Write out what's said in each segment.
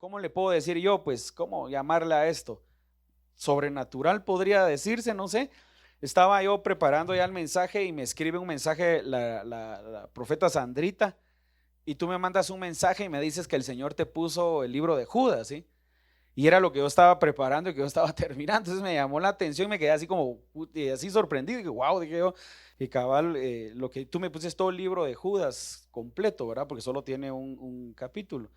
¿cómo le puedo decir yo? Pues, ¿cómo llamarle a esto? Sobrenatural podría decirse, no sé. Estaba yo preparando ya el mensaje y me escribe un mensaje la profeta Sandrita, y tú me mandas un mensaje y me dices que el Señor te puso el libro de Judas, ¿sí? Y era lo que yo estaba preparando y que yo estaba terminando. Entonces me llamó la atención y me quedé así como, así sorprendido. Dije, wow, dije yo, y cabal, lo que tú me pusiste es todo el libro de Judas completo, ¿verdad? Porque solo tiene un capítulo.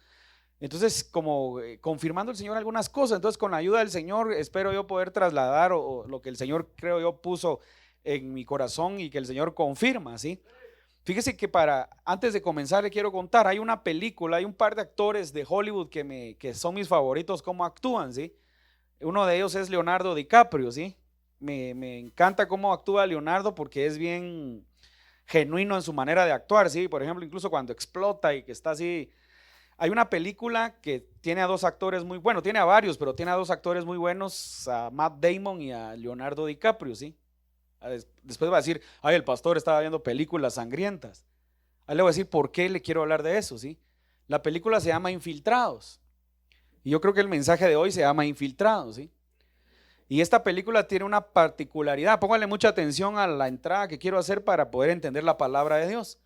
Entonces, como confirmando el Señor algunas cosas. Entonces, con la ayuda del Señor, espero yo poder trasladar o lo que el Señor, creo yo, puso en mi corazón y que el Señor confirma, ¿sí? Fíjese que antes de comenzar le quiero contar, hay una película, hay un par de actores de Hollywood que son mis favoritos cómo actúan, ¿sí? Uno de ellos es Leonardo DiCaprio, ¿sí? Me encanta cómo actúa Leonardo porque es bien genuino en su manera de actuar, ¿sí? Por ejemplo, incluso cuando explota y que está así. Hay una película que tiene a dos actores muy buenos, tiene a varios, pero tiene a dos actores muy buenos, a Matt Damon y a Leonardo DiCaprio, ¿sí? Después va a decir, ay, el pastor estaba viendo películas sangrientas. Ahí le voy a decir por qué le quiero hablar de eso, ¿sí? La película se llama Infiltrados. Y yo creo que el mensaje de hoy se llama Infiltrados, ¿sí? Y esta película tiene una particularidad. Póngale mucha atención a la entrada que quiero hacer para poder entender la palabra de Dios.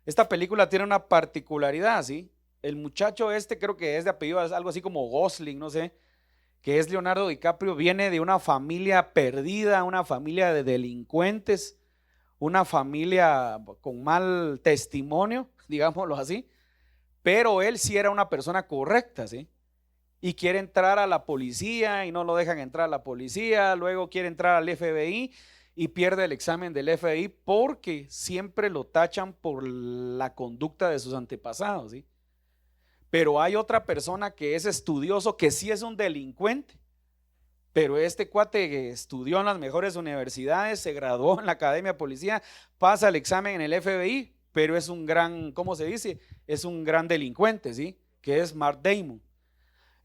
Esta película tiene una particularidad, ¿sí? El muchacho este, creo que es de apellido algo así como Gosling, no sé, que es Leonardo DiCaprio, viene de una familia perdida, una familia de delincuentes, una familia con mal testimonio, digámoslo así, pero él sí era una persona correcta, ¿sí? Y quiere entrar a la policía y no lo dejan entrar a la policía, luego quiere entrar al FBI y pierde el examen del FBI porque siempre lo tachan por la conducta de sus antepasados, ¿sí? Pero hay otra persona que es estudioso, que sí es un delincuente, pero este cuate estudió en las mejores universidades, se graduó en la academia de policía, pasa el examen en el FBI, pero es un gran, ¿cómo se dice? Es un gran delincuente, ¿sí? Que es Matt Damon.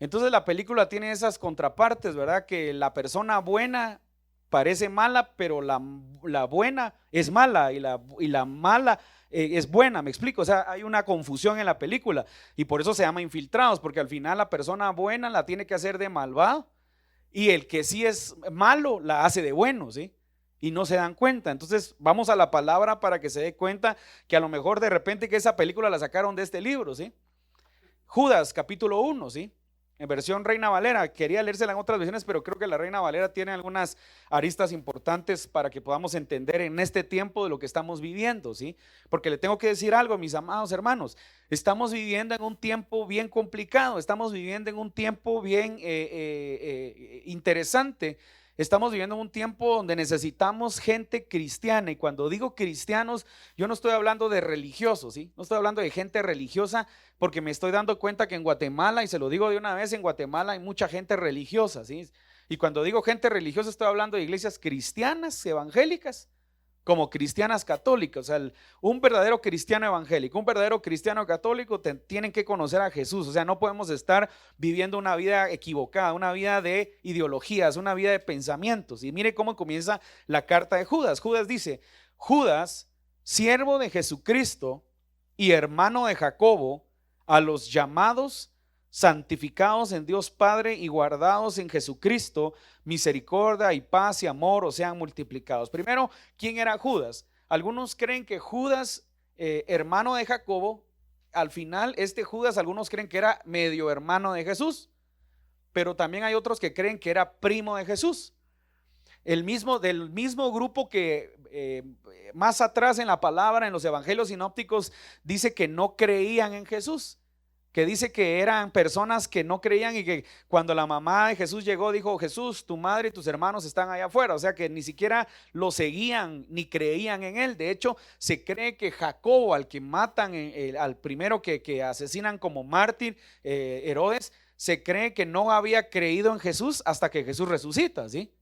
Entonces la película tiene esas contrapartes, ¿verdad? Que la persona buena parece mala, pero la buena es mala y la mala es buena, me explico. O sea, hay una confusión en la película y por eso se llama Infiltrados, porque al final la persona buena la tiene que hacer de malvado y el que sí es malo la hace de bueno, ¿sí? Y no se dan cuenta. Entonces vamos a la palabra para que se dé cuenta que a lo mejor de repente que esa película la sacaron de este libro, ¿sí? Judas capítulo 1, ¿sí? En versión Reina Valera, quería leérsela en otras versiones, pero creo que la Reina Valera tiene algunas aristas importantes para que podamos entender en este tiempo de lo que estamos viviendo, ¿sí? Porque le tengo que decir algo, mis amados hermanos, estamos viviendo en un tiempo bien complicado, estamos viviendo en un tiempo bien interesante. Estamos viviendo en un tiempo donde necesitamos gente cristiana, y cuando digo cristianos, yo no estoy hablando de religiosos, ¿sí? No estoy hablando de gente religiosa, porque me estoy dando cuenta que en Guatemala, y se lo digo de una vez, en Guatemala hay mucha gente religiosa, ¿sí? Y cuando digo gente religiosa estoy hablando de iglesias cristianas, evangélicas, como cristianas católicas. O sea, un verdadero cristiano evangélico, un verdadero cristiano católico tienen que conocer a Jesús. O sea, no podemos estar viviendo una vida equivocada, una vida de ideologías, una vida de pensamientos. Y mire cómo comienza la carta de Judas. Judas dice, Judas, siervo de Jesucristo y hermano de Jacobo, a los llamados, santificados en Dios Padre y guardados en Jesucristo, misericordia y paz y amor os sean multiplicados. Primero, ¿quién era Judas? Algunos creen que Judas, hermano de Jacobo, al final este Judas, algunos creen que era medio hermano de Jesús, pero también hay otros que creen que era primo de Jesús. Del mismo grupo que más atrás en la palabra, en los evangelios sinópticos, dice que no creían en Jesús, que dice que eran personas que no creían y que cuando la mamá de Jesús llegó dijo, Jesús, tu madre y tus hermanos están allá afuera. O sea que ni siquiera lo seguían ni creían en él. De hecho, se cree que Jacobo, al que matan, al primero que asesinan como mártir, Herodes, se cree que no había creído en Jesús hasta que Jesús resucita, ¿sí?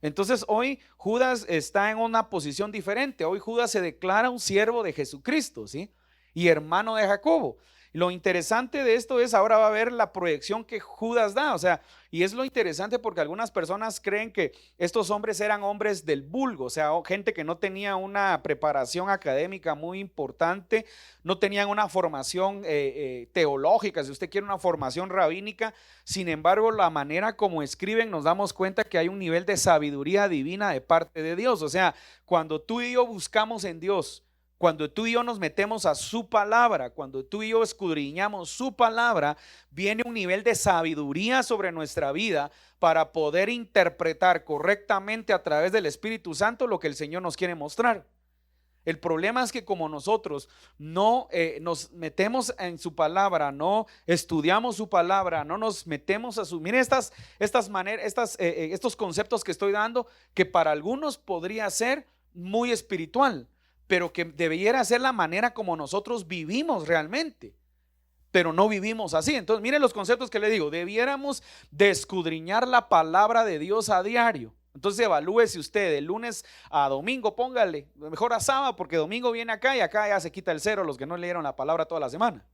Entonces hoy Judas está en una posición diferente. Hoy Judas se declara un siervo de Jesucristo, ¿sí? Y hermano de Jacobo. Y lo interesante de esto es, ahora va a ver la proyección que Judas da, o sea, y es lo interesante porque algunas personas creen que estos hombres eran hombres del vulgo, o sea, gente que no tenía una preparación académica muy importante, no tenían una formación teológica, si usted quiere una formación rabínica. Sin embargo, la manera como escriben nos damos cuenta que hay un nivel de sabiduría divina de parte de Dios. O sea, cuando tú y yo buscamos en Dios, cuando tú y yo nos metemos a su palabra, cuando tú y yo escudriñamos su palabra, viene un nivel de sabiduría sobre nuestra vida para poder interpretar correctamente a través del Espíritu Santo lo que el Señor nos quiere mostrar. El problema es que como nosotros no nos metemos en su palabra, no estudiamos su palabra, no nos metemos a su... Miren estas maneras, estos conceptos que estoy dando, que para algunos podría ser muy espiritual, pero que debiera ser la manera como nosotros vivimos realmente. Pero no vivimos así. Entonces miren los conceptos que le digo. Debiéramos de escudriñar la palabra de Dios a diario. Entonces evalúese usted de lunes a domingo, póngale, mejor a sábado, porque domingo viene acá y acá ya se quita el cero los que no leyeron la palabra toda la semana.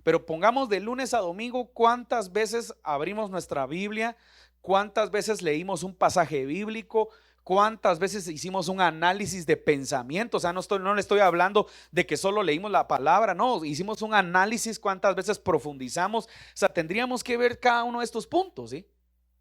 Pero pongamos de lunes a domingo cuántas veces abrimos nuestra Biblia, cuántas veces leímos un pasaje bíblico, cuántas veces hicimos un análisis de pensamiento. O sea, no le estoy hablando de que solo leímos la palabra, no, hicimos un análisis, cuántas veces profundizamos. O sea, tendríamos que ver cada uno de estos puntos, ¿sí?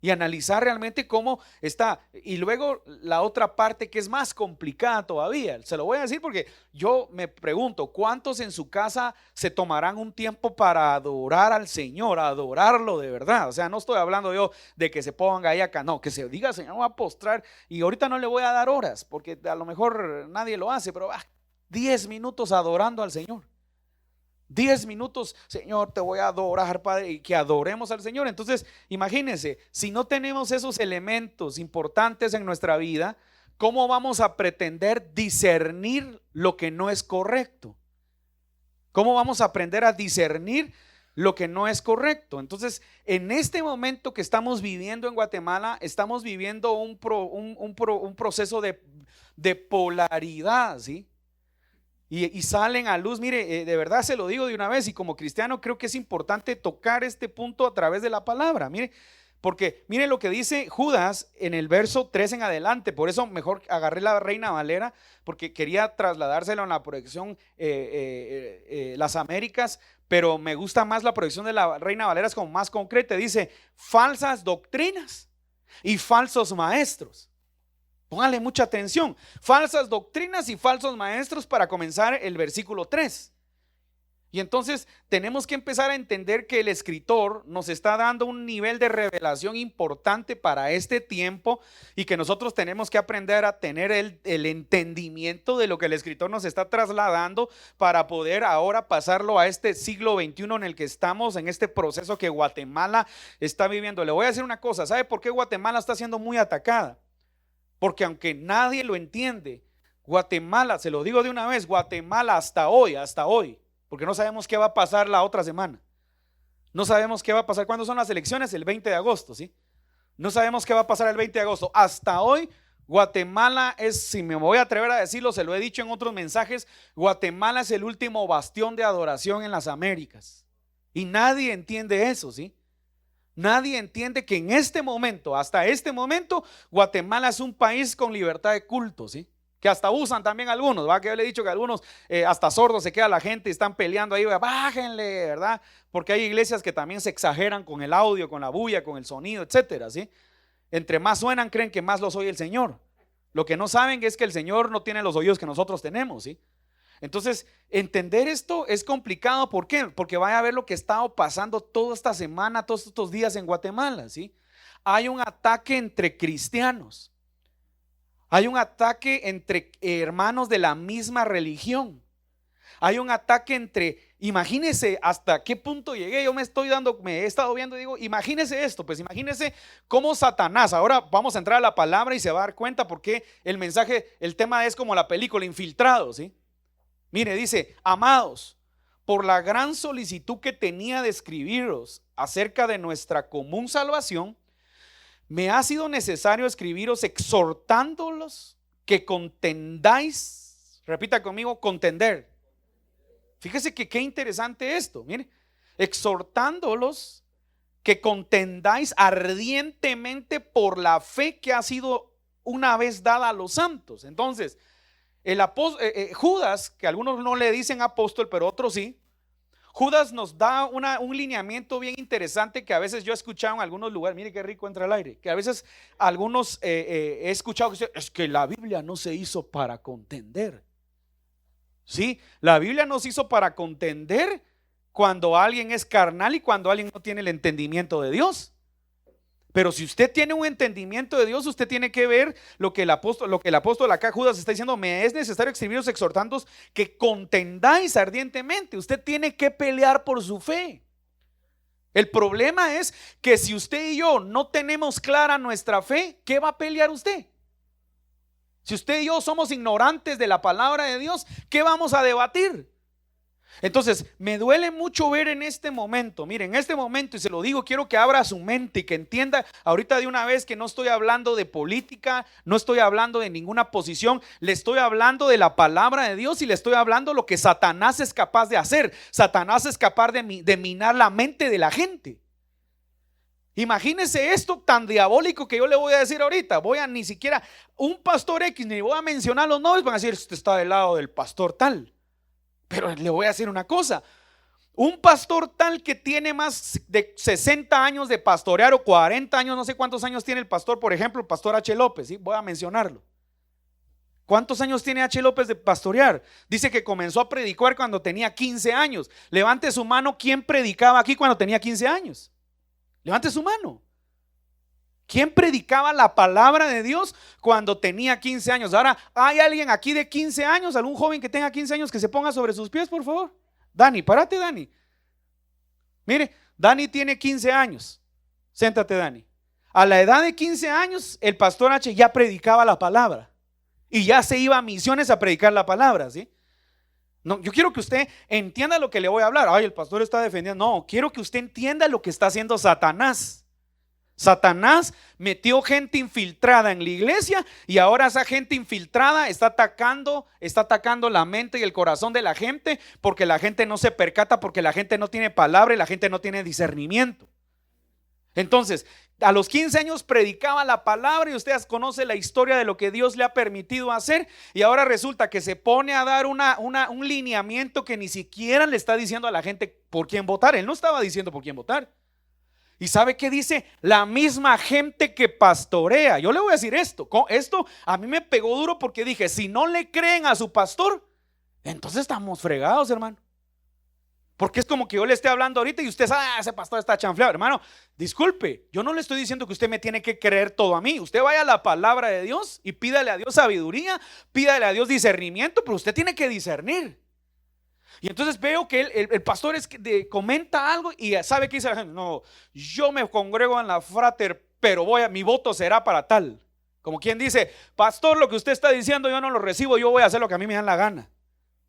Y analizar realmente cómo está. Y luego la otra parte que es más complicada todavía, se lo voy a decir porque yo me pregunto, ¿cuántos en su casa se tomarán un tiempo para adorar al Señor, adorarlo de verdad? O sea, no estoy hablando yo de que se ponga ahí acá, no, que se diga, Señor, voy a postrar y ahorita no le voy a dar horas, porque a lo mejor nadie lo hace, pero 10 minutos adorando al Señor. 10 minutos, Señor, te voy a adorar, Padre, y que adoremos al Señor. Entonces, imagínense, si no tenemos esos elementos importantes en nuestra vida, ¿cómo vamos a pretender discernir lo que no es correcto? ¿Cómo vamos a aprender a discernir lo que no es correcto? Entonces, en este momento que estamos viviendo en Guatemala, estamos viviendo un proceso de polaridad, ¿sí? Y salen a luz, mire, de verdad se lo digo de una vez, y como cristiano creo que es importante tocar este punto a través de la palabra, mire, porque mire lo que dice Judas en el verso 3 en adelante. Por eso mejor agarré la Reina Valera, porque quería trasladárselo en la proyección Las Américas, pero me gusta más la proyección de la Reina Valera, es como más concreta. Dice, falsas doctrinas y falsos maestros. Póngale mucha atención, falsas doctrinas y falsos maestros, para comenzar el versículo 3. Y entonces tenemos que empezar a entender que el escritor nos está dando un nivel de revelación importante para este tiempo, y que nosotros tenemos que aprender a tener el entendimiento de lo que el escritor nos está trasladando para poder ahora pasarlo a este siglo XXI en el que estamos, en este proceso que Guatemala está viviendo. Le voy a decir una cosa, ¿sabe por qué Guatemala está siendo muy atacada? Porque aunque nadie lo entiende, Guatemala, se lo digo de una vez, Guatemala hasta hoy, porque no sabemos qué va a pasar la otra semana. No sabemos qué va a pasar. ¿Cuándo son las elecciones? El 20 de agosto, ¿sí? No sabemos qué va a pasar el 20 de agosto. Hasta hoy, Guatemala es, si me voy a atrever a decirlo, se lo he dicho en otros mensajes, Guatemala es el último bastión de adoración en las Américas. Y nadie entiende eso, ¿sí? Nadie entiende que en este momento, hasta este momento, Guatemala es un país con libertad de culto, ¿sí? Que hasta usan también algunos, ¿va? Que yo le he dicho que algunos hasta sordos se queda la gente y están peleando ahí, bájenle, ¿verdad? Porque hay iglesias que también se exageran con el audio, con la bulla, con el sonido, etcétera, ¿sí? Entre más suenan, creen que más los oye el Señor. Lo que no saben es que el Señor no tiene los oídos que nosotros tenemos, ¿sí? Entonces, entender esto es complicado. ¿Por qué? Porque vaya a ver lo que ha estado pasando toda esta semana, todos estos días en Guatemala, ¿sí? Hay un ataque entre cristianos. Hay un ataque entre hermanos de la misma religión. Hay un ataque entre, imagínese hasta qué punto llegué. Yo me he estado viendo y digo, imagínese esto, pues imagínese cómo Satanás, ahora vamos a entrar a la palabra y se va a dar cuenta por qué el mensaje, el tema es como la película Infiltrados, ¿sí? Mire, dice, amados, por la gran solicitud que tenía de escribiros acerca de nuestra común salvación, me ha sido necesario escribiros exhortándolos que contendáis, repita conmigo, contender. Fíjese que qué interesante esto. Mire, exhortándolos que contendáis ardientemente por la fe que ha sido una vez dada a los santos. Entonces, el Judas, que algunos no le dicen apóstol, pero otros sí, Judas nos da un lineamiento bien interesante que a veces yo he escuchado en algunos lugares. Mire qué rico entra el aire. Que a veces algunos he escuchado que dicen, es que la Biblia no se hizo para contender. Sí, la Biblia no se hizo para contender cuando alguien es carnal y cuando alguien no tiene el entendimiento de Dios. Pero si usted tiene un entendimiento de Dios, usted tiene que ver lo que el apóstol acá, Judas, está diciendo. Me es necesario escribiros exhortándoos que contendáis ardientemente. Usted tiene que pelear por su fe. El problema es que si usted y yo no tenemos clara nuestra fe, ¿qué va a pelear usted? Si usted y yo somos ignorantes de la palabra de Dios, ¿qué vamos a debatir? Entonces, me duele mucho ver en este momento, miren, en este momento, y se lo digo, quiero que abra su mente y que entienda ahorita de una vez que no estoy hablando de política, no estoy hablando de ninguna posición, le estoy hablando de la palabra de Dios y le estoy hablando lo que Satanás es capaz de hacer. Satanás es capaz de minar la mente de la gente. Imagínese esto tan diabólico que yo le voy a decir ahorita. Ni siquiera un pastor X, ni voy a mencionar los nombres, van a decir, usted está del lado del pastor tal. Pero le voy a decir una cosa, un pastor tal que tiene más de 60 años de pastorear o 40 años, no sé cuántos años tiene el pastor, por ejemplo, el pastor H. López, ¿sí? Voy a mencionarlo. ¿Cuántos años tiene H. López de pastorear? Dice que comenzó a predicar cuando tenía 15 años. Levante su mano, ¿quién predicaba aquí cuando tenía 15 años? Levante su mano. ¿Quién predicaba la palabra de Dios cuando tenía 15 años? Ahora, ¿hay alguien aquí de 15 años? ¿Algún joven que tenga 15 años que se ponga sobre sus pies, por favor? Dani, párate, Dani. Mire, Dani tiene 15 años. Siéntate, Dani. A la edad de 15 años, el pastor H ya predicaba la palabra y ya se iba a misiones a predicar la palabra, ¿sí? No, yo quiero que usted entienda lo que le voy a hablar. Ay, el pastor está defendiendo. No, quiero que usted entienda lo que está haciendo Satanás. Satanás metió gente infiltrada en la iglesia y ahora esa gente infiltrada está atacando la mente y el corazón de la gente porque la gente no se percata, porque la gente no tiene palabra y la gente no tiene discernimiento. Entonces, a los 15 años predicaba la palabra y usted conoce la historia de lo que Dios le ha permitido hacer y ahora resulta que se pone a dar un lineamiento que ni siquiera le está diciendo a la gente por quién votar. Él no estaba diciendo por quién votar. ¿Y sabe qué dice? La misma gente que pastorea. Yo le voy a decir esto a mí me pegó duro porque dije, si no le creen a su pastor, entonces estamos fregados, hermano. Porque es como que yo le esté hablando ahorita y usted sabe, ese pastor está chanfleado. Hermano, disculpe, yo no le estoy diciendo que usted me tiene que creer todo a mí. Usted vaya a la palabra de Dios y pídale a Dios sabiduría, pídale a Dios discernimiento, pero usted tiene que discernir. Y entonces veo que el pastor comenta algo y sabe que dice la gente, no, yo me congrego en la frater, pero mi voto será para tal. Como quien dice, pastor, lo que usted está diciendo yo no lo recibo, yo voy a hacer lo que a mí me da la gana.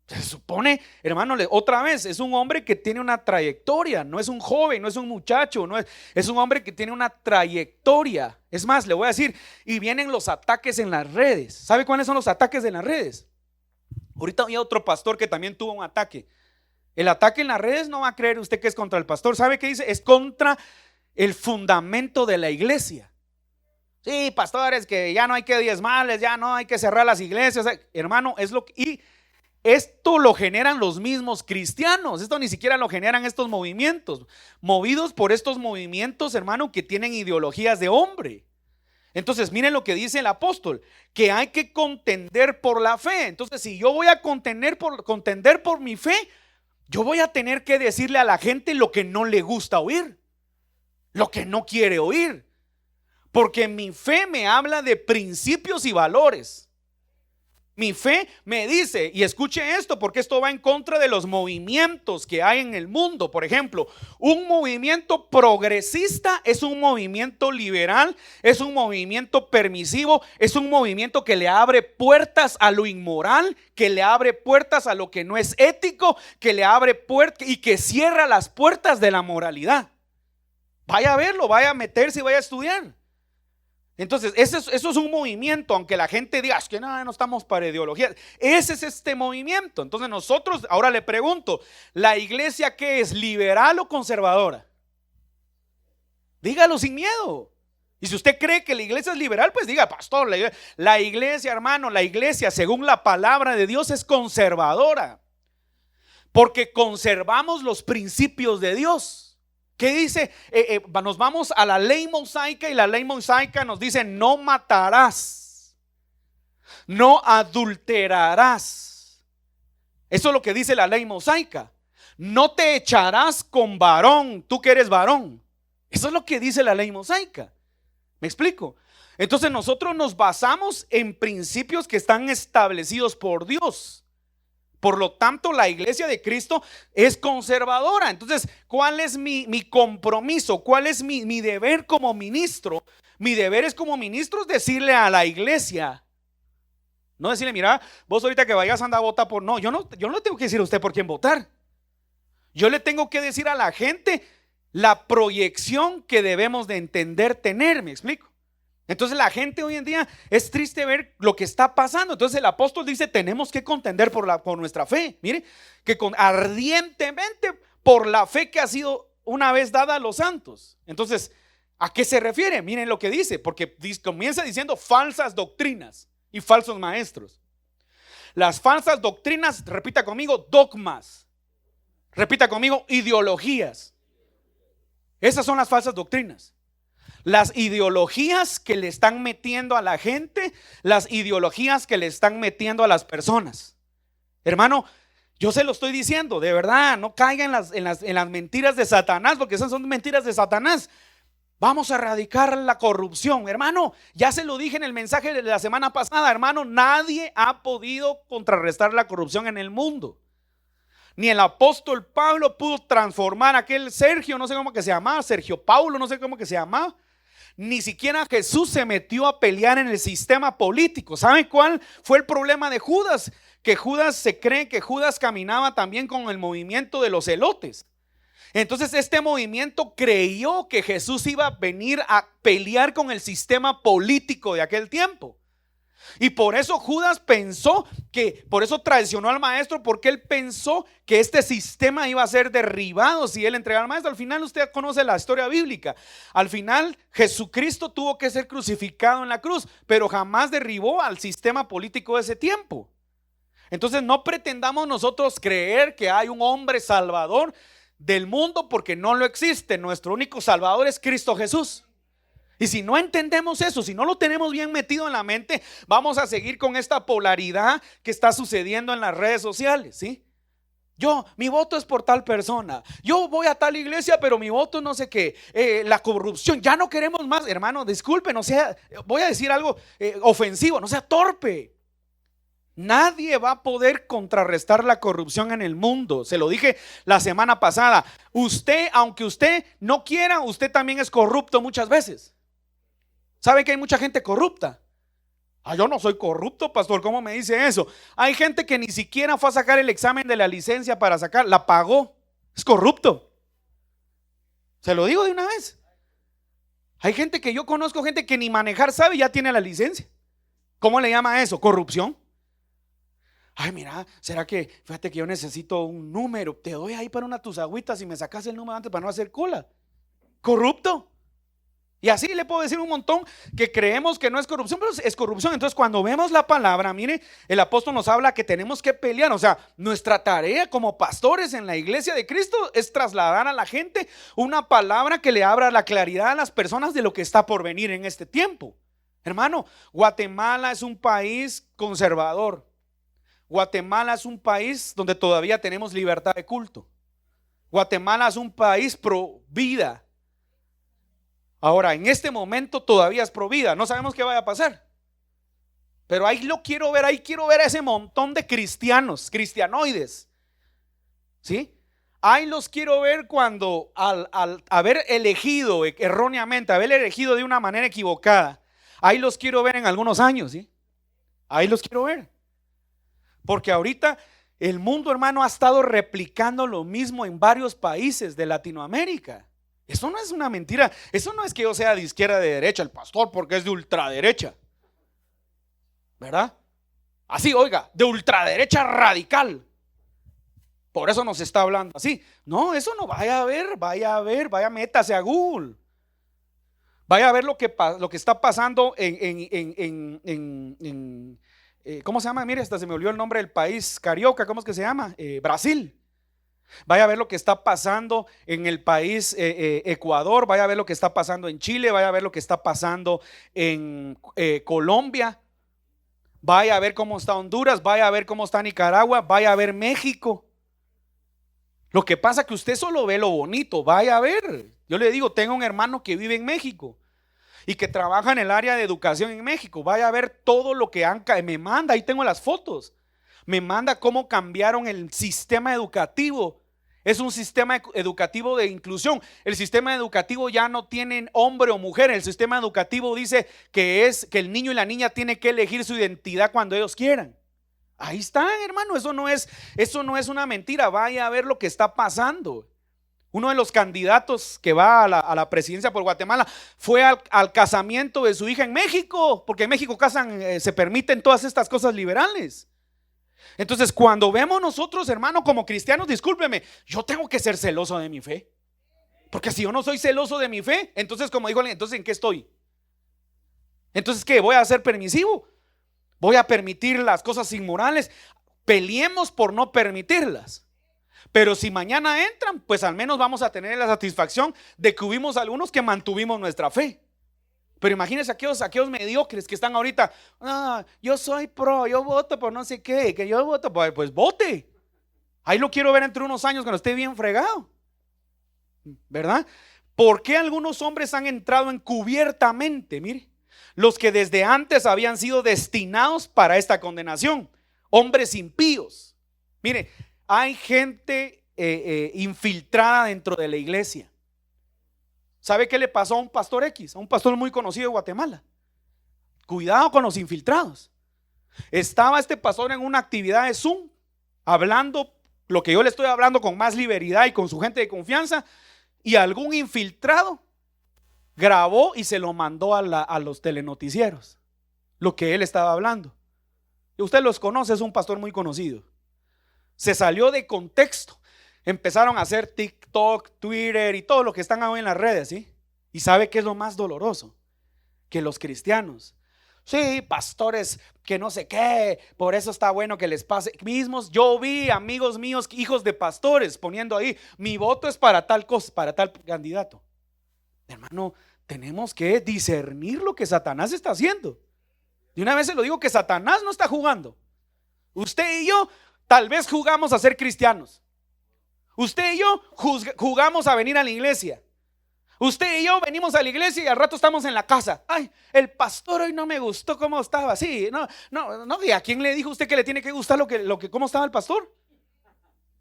Se supone, hermano, otra vez, es un hombre que tiene una trayectoria, no es un joven, no es un muchacho, es un hombre que tiene una trayectoria. Es más, le voy a decir, y vienen los ataques en las redes. ¿Sabe cuáles son los ataques en las redes? Ahorita había otro pastor que también tuvo un ataque. El ataque en las redes no va a creer usted que es contra el pastor. ¿Sabe qué dice? Es contra el fundamento de la iglesia. Sí, pastores, que ya no hay que diezmarles, ya no hay que cerrar las iglesias. Hermano, y esto lo generan los mismos cristianos. Esto ni siquiera lo generan estos movimientos, movidos por estos movimientos, hermano, que tienen ideologías de hombre. Entonces miren lo que dice el apóstol, que hay que contender por la fe. Entonces si yo voy a contender por mi fe, yo voy a tener que decirle a la gente lo que no le gusta oír, lo que no quiere oír, porque mi fe me habla de principios y valores. Mi fe me dice, y escuche esto porque esto va en contra de los movimientos que hay en el mundo. Por ejemplo, un movimiento progresista es un movimiento liberal, es un movimiento permisivo, es un movimiento que le abre puertas a lo inmoral, que le abre puertas a lo que no es ético, que le abre puertas y que cierra las puertas de la moralidad. Vaya a verlo, vaya a meterse y vaya a estudiar. Entonces, eso es un movimiento, aunque la gente diga, es que no estamos para ideología. Ese es este movimiento. Entonces nosotros, ahora le pregunto, ¿la iglesia qué es? ¿Liberal o conservadora? Dígalo sin miedo. Y si usted cree que la iglesia es liberal, pues diga, pastor, la iglesia, hermano, la iglesia, según la palabra de Dios, es conservadora. Porque conservamos los principios de Dios. ¿Qué dice? Nos vamos a la ley mosaica, y la ley mosaica nos dice: no matarás, no adulterarás. Eso es lo que dice la ley mosaica. No te echarás con varón, tú que eres varón. Eso es lo que dice la ley mosaica. ¿Me explico? Entonces nosotros nos basamos en principios que están establecidos por Dios. Por lo tanto, la iglesia de Cristo es conservadora. Entonces, ¿cuál es mi compromiso? ¿Cuál es mi deber como ministro? Mi deber es como ministro es decirle a la iglesia, no decirle, mira, vos ahorita que vayas a andar a votar por... No, yo no le tengo que decir a usted por quién votar. Yo le tengo que decir a la gente la proyección que debemos de entender tener. ¿Me explico? Entonces la gente hoy en día es triste ver lo que está pasando. Entonces el apóstol dice: tenemos que contender por nuestra fe. Mire, que ardientemente por la fe que ha sido una vez dada a los santos. Entonces, ¿a qué se refiere? Miren lo que dice, porque comienza diciendo falsas doctrinas y falsos maestros. Las falsas doctrinas, repita conmigo, dogmas. Repita conmigo, ideologías. Esas son las falsas doctrinas. Las ideologías que le están metiendo a la gente, las ideologías que le están metiendo a las personas. Hermano, yo se lo estoy diciendo, de verdad, no caigan en las mentiras de Satanás, porque esas son mentiras de Satanás. Vamos a erradicar la corrupción, hermano. Ya se lo dije en el mensaje de la semana pasada, hermano, nadie ha podido contrarrestar la corrupción en el mundo. Ni el apóstol Pablo pudo transformar a aquel Sergio, no sé cómo que se llamaba, Sergio Paulo, no sé cómo que se llamaba. Ni siquiera Jesús se metió a pelear en el sistema político. ¿Saben cuál fue el problema de Judas? Que Judas, se cree que Judas caminaba también con el movimiento de los celotes. Entonces este movimiento creyó que Jesús iba a venir a pelear con el sistema político de aquel tiempo. Y por eso Judas pensó que, por eso traicionó al maestro, porque él pensó que este sistema iba a ser derribado si él entregaba al maestro. Al final usted conoce la historia bíblica. Al final Jesucristo tuvo que ser crucificado en la cruz, pero jamás derribó al sistema político de ese tiempo. Entonces no pretendamos nosotros creer que hay un hombre salvador del mundo, porque no lo existe. Nuestro único salvador es Cristo Jesús. Y si no entendemos eso, si no lo tenemos bien metido en la mente, vamos a seguir con esta polaridad que está sucediendo en las redes sociales, ¿sí? Mi voto es por tal persona. Yo voy a tal iglesia, pero mi voto no sé qué. La corrupción, ya no queremos más. Hermano, disculpe, no sea, voy a decir algo ofensivo, no sea torpe. Nadie va a poder contrarrestar la corrupción en el mundo. Se lo dije la semana pasada. Usted, aunque usted no quiera, usted también es corrupto muchas veces. ¿Sabe que hay mucha gente corrupta? Yo no soy corrupto, pastor, ¿cómo me dice eso? Hay gente que ni siquiera fue a sacar el examen de la licencia para sacar, la pagó. Es corrupto. Se lo digo de una vez. Hay gente que yo conozco, gente que ni manejar sabe y ya tiene la licencia. ¿Cómo le llama eso? Corrupción. Mira, ¿será que, fíjate que yo necesito un número? Te doy ahí para tus agüitas y me sacas el número antes para no hacer cola. Corrupto. Y así le puedo decir un montón que creemos que no es corrupción, pero es corrupción. Entonces cuando vemos la palabra, mire, el apóstol nos habla que tenemos que pelear. O sea, nuestra tarea como pastores en la iglesia de Cristo es trasladar a la gente una palabra que le abra la claridad a las personas de lo que está por venir en este tiempo. Hermano, Guatemala es un país conservador. Guatemala es un país donde todavía tenemos libertad de culto. Guatemala es un país pro vida. Ahora, en este momento todavía es pro vida. No sabemos qué vaya a pasar. Pero ahí quiero ver a ese montón de cristianos, cristianoides. ¿Sí? Ahí los quiero ver cuando al haber elegido erróneamente, haber elegido de una manera equivocada, ahí los quiero ver en algunos años, ¿sí? Ahí los quiero ver. Porque ahorita el mundo, hermano, ha estado replicando lo mismo en varios países de Latinoamérica. Eso no es una mentira. Eso no es que yo sea de izquierda o de derecha, el pastor, porque es de ultraderecha, ¿verdad? Así, oiga, de ultraderecha radical. Por eso nos está hablando así. No, eso no. Vaya a ver, vaya, métase a Google. Vaya a ver lo que está pasando ¿cómo se llama? Mire, hasta se me olvidó el nombre del país, Carioca, ¿cómo es que se llama? Brasil. Vaya a ver lo que está pasando en el país Ecuador, vaya a ver lo que está pasando en Chile, vaya a ver lo que está pasando en Colombia, vaya a ver cómo está Honduras, vaya a ver cómo está Nicaragua, vaya a ver México. Lo que pasa es que usted solo ve lo bonito, vaya a ver. Yo le digo, tengo un hermano que vive en México y que trabaja en el área de educación en México. Vaya a ver todo lo que me manda, ahí tengo las fotos. Me manda cómo cambiaron el sistema educativo. Es un sistema educativo de inclusión. El sistema educativo ya no tiene hombre o mujer. El sistema educativo dice que el niño y la niña tienen que elegir su identidad cuando ellos quieran. Ahí está, hermano, eso no es una mentira. Vaya a ver lo que está pasando. Uno de los candidatos que va a la presidencia por Guatemala fue al casamiento de su hija en México, porque en México se permiten todas estas cosas liberales. Entonces, cuando vemos nosotros, hermano, como cristianos, discúlpeme, yo tengo que ser celoso de mi fe. Porque si yo no soy celoso de mi fe, entonces, como dijo, entonces ¿en qué estoy? Entonces, ¿qué? ¿Voy a ser permisivo? ¿Voy a permitir las cosas inmorales? Peleemos por no permitirlas. Pero si mañana entran, pues al menos vamos a tener la satisfacción de que hubimos algunos que mantuvimos nuestra fe. Pero imagínense aquellos mediocres que están ahorita, yo soy pro, yo voto por no sé qué, que yo voto, pues vote. Ahí lo quiero ver entre unos años cuando esté bien fregado, ¿verdad? ¿Por qué algunos hombres han entrado encubiertamente? Mire, los que desde antes habían sido destinados para esta condenación, hombres impíos. Mire, hay gente infiltrada dentro de la iglesia. ¿Sabe qué le pasó a un pastor X? A un pastor muy conocido de Guatemala. Cuidado con los infiltrados. Estaba este pastor en una actividad de Zoom, hablando lo que yo le estoy hablando con más libertad y con su gente de confianza, y algún infiltrado grabó y se lo mandó a los telenoticieros, lo que él estaba hablando. Y usted los conoce, es un pastor muy conocido. Se salió de contexto. Empezaron a hacer TikTok, Twitter y todo lo que están hoy en las redes, ¿sí? Y ¿sabe qué es lo más doloroso? Que los cristianos, sí, pastores que no sé qué, por eso está bueno que les pase. Mismos, yo vi amigos míos, hijos de pastores, poniendo ahí, mi voto es para tal cosa, para tal candidato. Hermano, tenemos que discernir lo que Satanás está haciendo. De una vez se lo digo que Satanás no está jugando. Usted y yo tal vez jugamos a ser cristianos. Usted y yo jugamos a venir a la iglesia. Usted y yo venimos a la iglesia y al rato estamos en la casa. Ay, el pastor hoy no me gustó cómo estaba. Sí, no. ¿Y a quién le dijo usted que le tiene que gustar cómo estaba el pastor?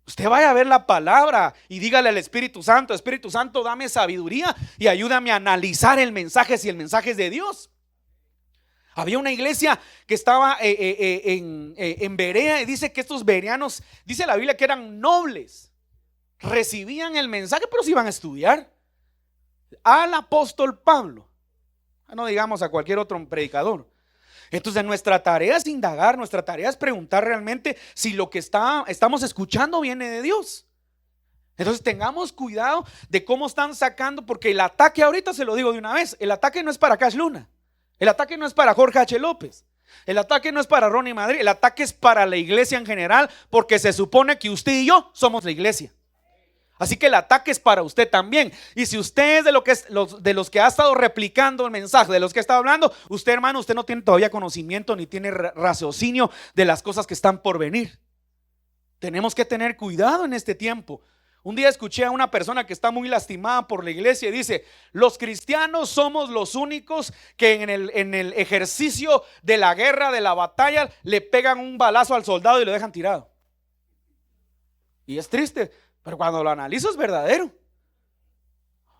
Usted vaya a ver la palabra y dígale al Espíritu Santo, Espíritu Santo, dame sabiduría y ayúdame a analizar el mensaje si el mensaje es de Dios. Había una iglesia que estaba en Berea y dice que estos bereanos, dice la Biblia que eran nobles. Recibían el mensaje, pero se iban a estudiar. Al apóstol Pablo, no digamos a cualquier otro predicador. Entonces nuestra tarea es indagar, nuestra tarea es preguntar realmente si lo que estamos escuchando viene de Dios. Entonces tengamos cuidado de cómo están sacando, porque el ataque ahorita, se lo digo de una vez, el ataque no es para Cash Luna, el ataque no es para Jorge H. López, el ataque no es para Ronnie Madrid, el ataque es para la iglesia en general, porque se supone que usted y yo somos la iglesia. Así que el ataque es para usted también. Y si usted es de los que ha estado replicando el mensaje, de los que ha estado hablando, usted, hermano, usted no tiene todavía conocimiento ni tiene raciocinio de las cosas que están por venir. Tenemos que tener cuidado en este tiempo. Un día escuché a una persona que está muy lastimada por la iglesia y dice: los cristianos somos los únicos que en el ejercicio de la guerra, de la batalla, le pegan un balazo al soldado y lo dejan tirado. Y es triste, pero cuando lo analizo es verdadero.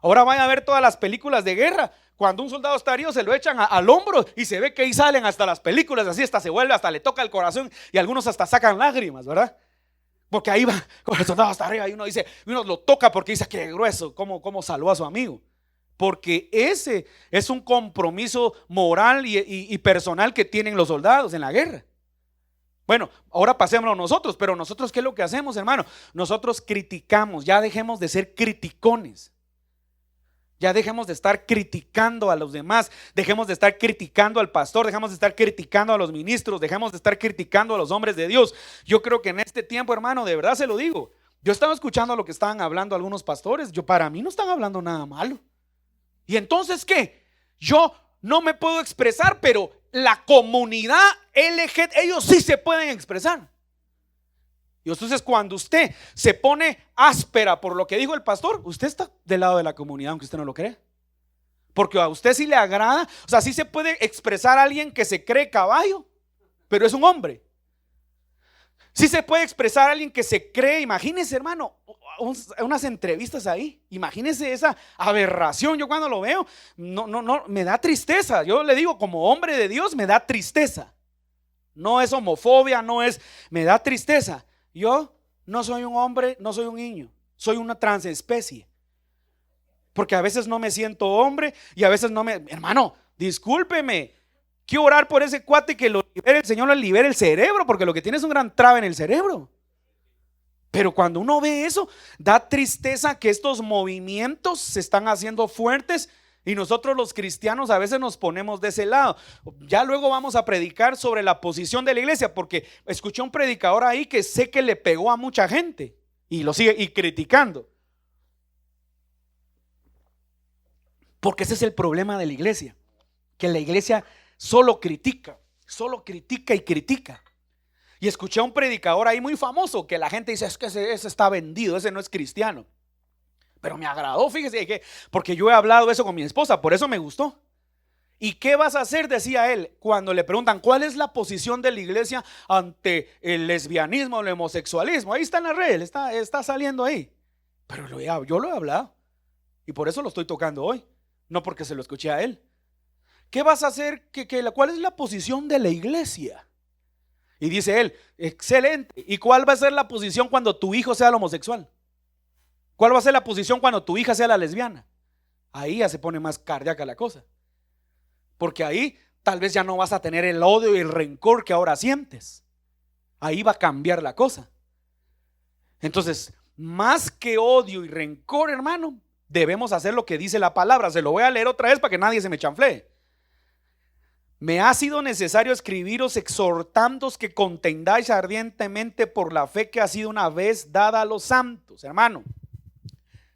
Ahora vayan a ver todas las películas de guerra. Cuando un soldado está herido se lo echan al hombro y se ve que ahí salen hasta las películas, así hasta se vuelve, hasta le toca el corazón y algunos hasta sacan lágrimas, ¿verdad? Porque ahí va con el soldado hasta arriba y uno dice, uno lo toca porque dice, qué grueso, cómo salvó a su amigo. Porque ese es un compromiso moral y personal que tienen los soldados en la guerra. Bueno, ahora pasémoslo nosotros, pero nosotros, ¿qué es lo que hacemos, hermano? Nosotros criticamos, ya dejemos de ser criticones. Ya dejemos de estar criticando a los demás, dejemos de estar criticando al pastor, dejemos de estar criticando a los ministros, dejemos de estar criticando a los hombres de Dios. Yo creo que en este tiempo, hermano, de verdad se lo digo, yo estaba escuchando lo que estaban hablando algunos pastores, para mí no están hablando nada malo. ¿Y entonces qué? Yo no me puedo expresar, pero la comunidad LGBT, ellos sí se pueden expresar. Y entonces cuando usted se pone áspera por lo que dijo el pastor, usted está del lado de la comunidad, aunque usted no lo crea. Porque a usted sí le agrada, o sea, sí se puede expresar a alguien que se cree caballo, pero es un hombre. Sí se puede expresar a alguien que se cree, imagínese, hermano, unas entrevistas ahí, imagínese esa aberración. Yo cuando lo veo, no, me da tristeza. Yo le digo, como hombre de Dios, me da tristeza. No es homofobia, me da tristeza. Yo no soy un hombre, no soy un niño, soy una transespecie. Porque a veces no me siento hombre y a veces no me... Hermano, discúlpeme, quiero orar por ese cuate que lo libere, el Señor le libere el cerebro, porque lo que tiene es un gran traba en el cerebro. Pero cuando uno ve eso, da tristeza que estos movimientos se están haciendo fuertes y nosotros los cristianos a veces nos ponemos de ese lado. Ya luego vamos a predicar sobre la posición de la iglesia, porque escuché un predicador ahí que sé que le pegó a mucha gente y lo sigue y criticando. Porque ese es el problema de la iglesia, que la iglesia solo critica y critica. Y escuché a un predicador ahí muy famoso que la gente dice, es que ese está vendido, ese no es cristiano. Pero me agradó, fíjese, porque yo he hablado eso con mi esposa, por eso me gustó. ¿Y qué vas a hacer?, decía él, cuando le preguntan cuál es la posición de la iglesia ante el lesbianismo, el homosexualismo. Ahí está en la red, está saliendo ahí. Pero yo lo he hablado y por eso lo estoy tocando hoy, no porque se lo escuché a él. ¿Qué vas a hacer? ¿Cuál es la posición de la iglesia? Y dice él, excelente. ¿Y cuál va a ser la posición cuando tu hijo sea el homosexual? ¿Cuál va a ser la posición cuando tu hija sea la lesbiana? Ahí ya se pone más cardíaca la cosa. Porque ahí tal vez ya no vas a tener el odio y el rencor que ahora sientes. Ahí va a cambiar la cosa. Entonces, más que odio y rencor, hermano, debemos hacer lo que dice la palabra. Se lo voy a leer otra vez para que nadie se me chanflee. Me ha sido necesario escribiros exhortándoos que contendáis ardientemente por la fe que ha sido una vez dada a los santos. Hermano,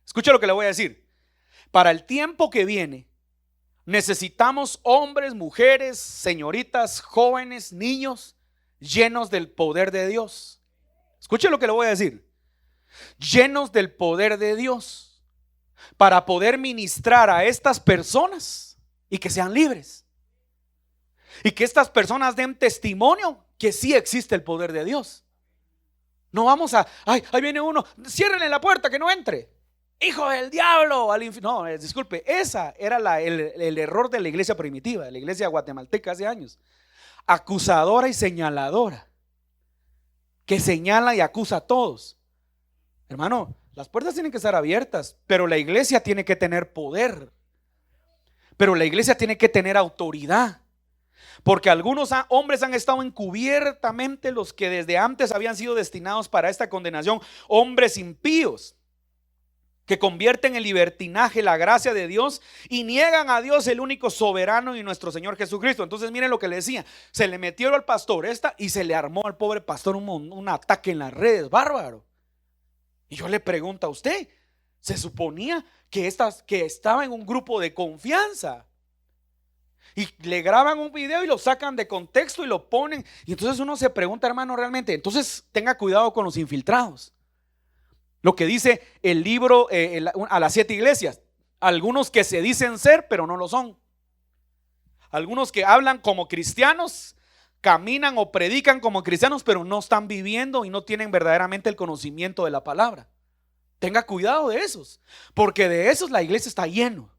escucha lo que le voy a decir. Para el tiempo que viene, necesitamos hombres, mujeres, señoritas, jóvenes, niños, llenos del poder de Dios. Escuche lo que le voy a decir. Llenos del poder de Dios, para poder ministrar a estas personas y que sean libres. Y que estas personas den testimonio que sí existe el poder de Dios. No vamos a, ahí viene uno, ciérrenle la puerta que no entre. Hijo del diablo, al infierno. No, disculpe, esa era el error de la iglesia primitiva, de la iglesia guatemalteca hace años. Acusadora y señaladora, que señala y acusa a todos. Hermano, las puertas tienen que estar abiertas, pero la iglesia tiene que tener poder. Pero la iglesia tiene que tener autoridad. Porque algunos hombres han estado encubiertamente, los que desde antes habían sido destinados para esta condenación, hombres impíos, que convierten en libertinaje la gracia de Dios y niegan a Dios, el único soberano, y nuestro Señor Jesucristo. Entonces miren lo que le decía, se le metió al pastor y se le armó al pobre pastor un ataque en las redes, bárbaro. Y yo le pregunto a usted, se suponía que estaba en un grupo de confianza, y le graban un video y lo sacan de contexto y lo ponen. Y entonces uno se pregunta, hermano, realmente, entonces tenga cuidado con los infiltrados. Lo que dice el libro a las 7 iglesias. Algunos que se dicen ser, pero no lo son. Algunos que hablan como cristianos, caminan o predican como cristianos, pero no están viviendo y no tienen verdaderamente el conocimiento de la palabra. Tenga cuidado de esos, porque de esos la iglesia está lleno.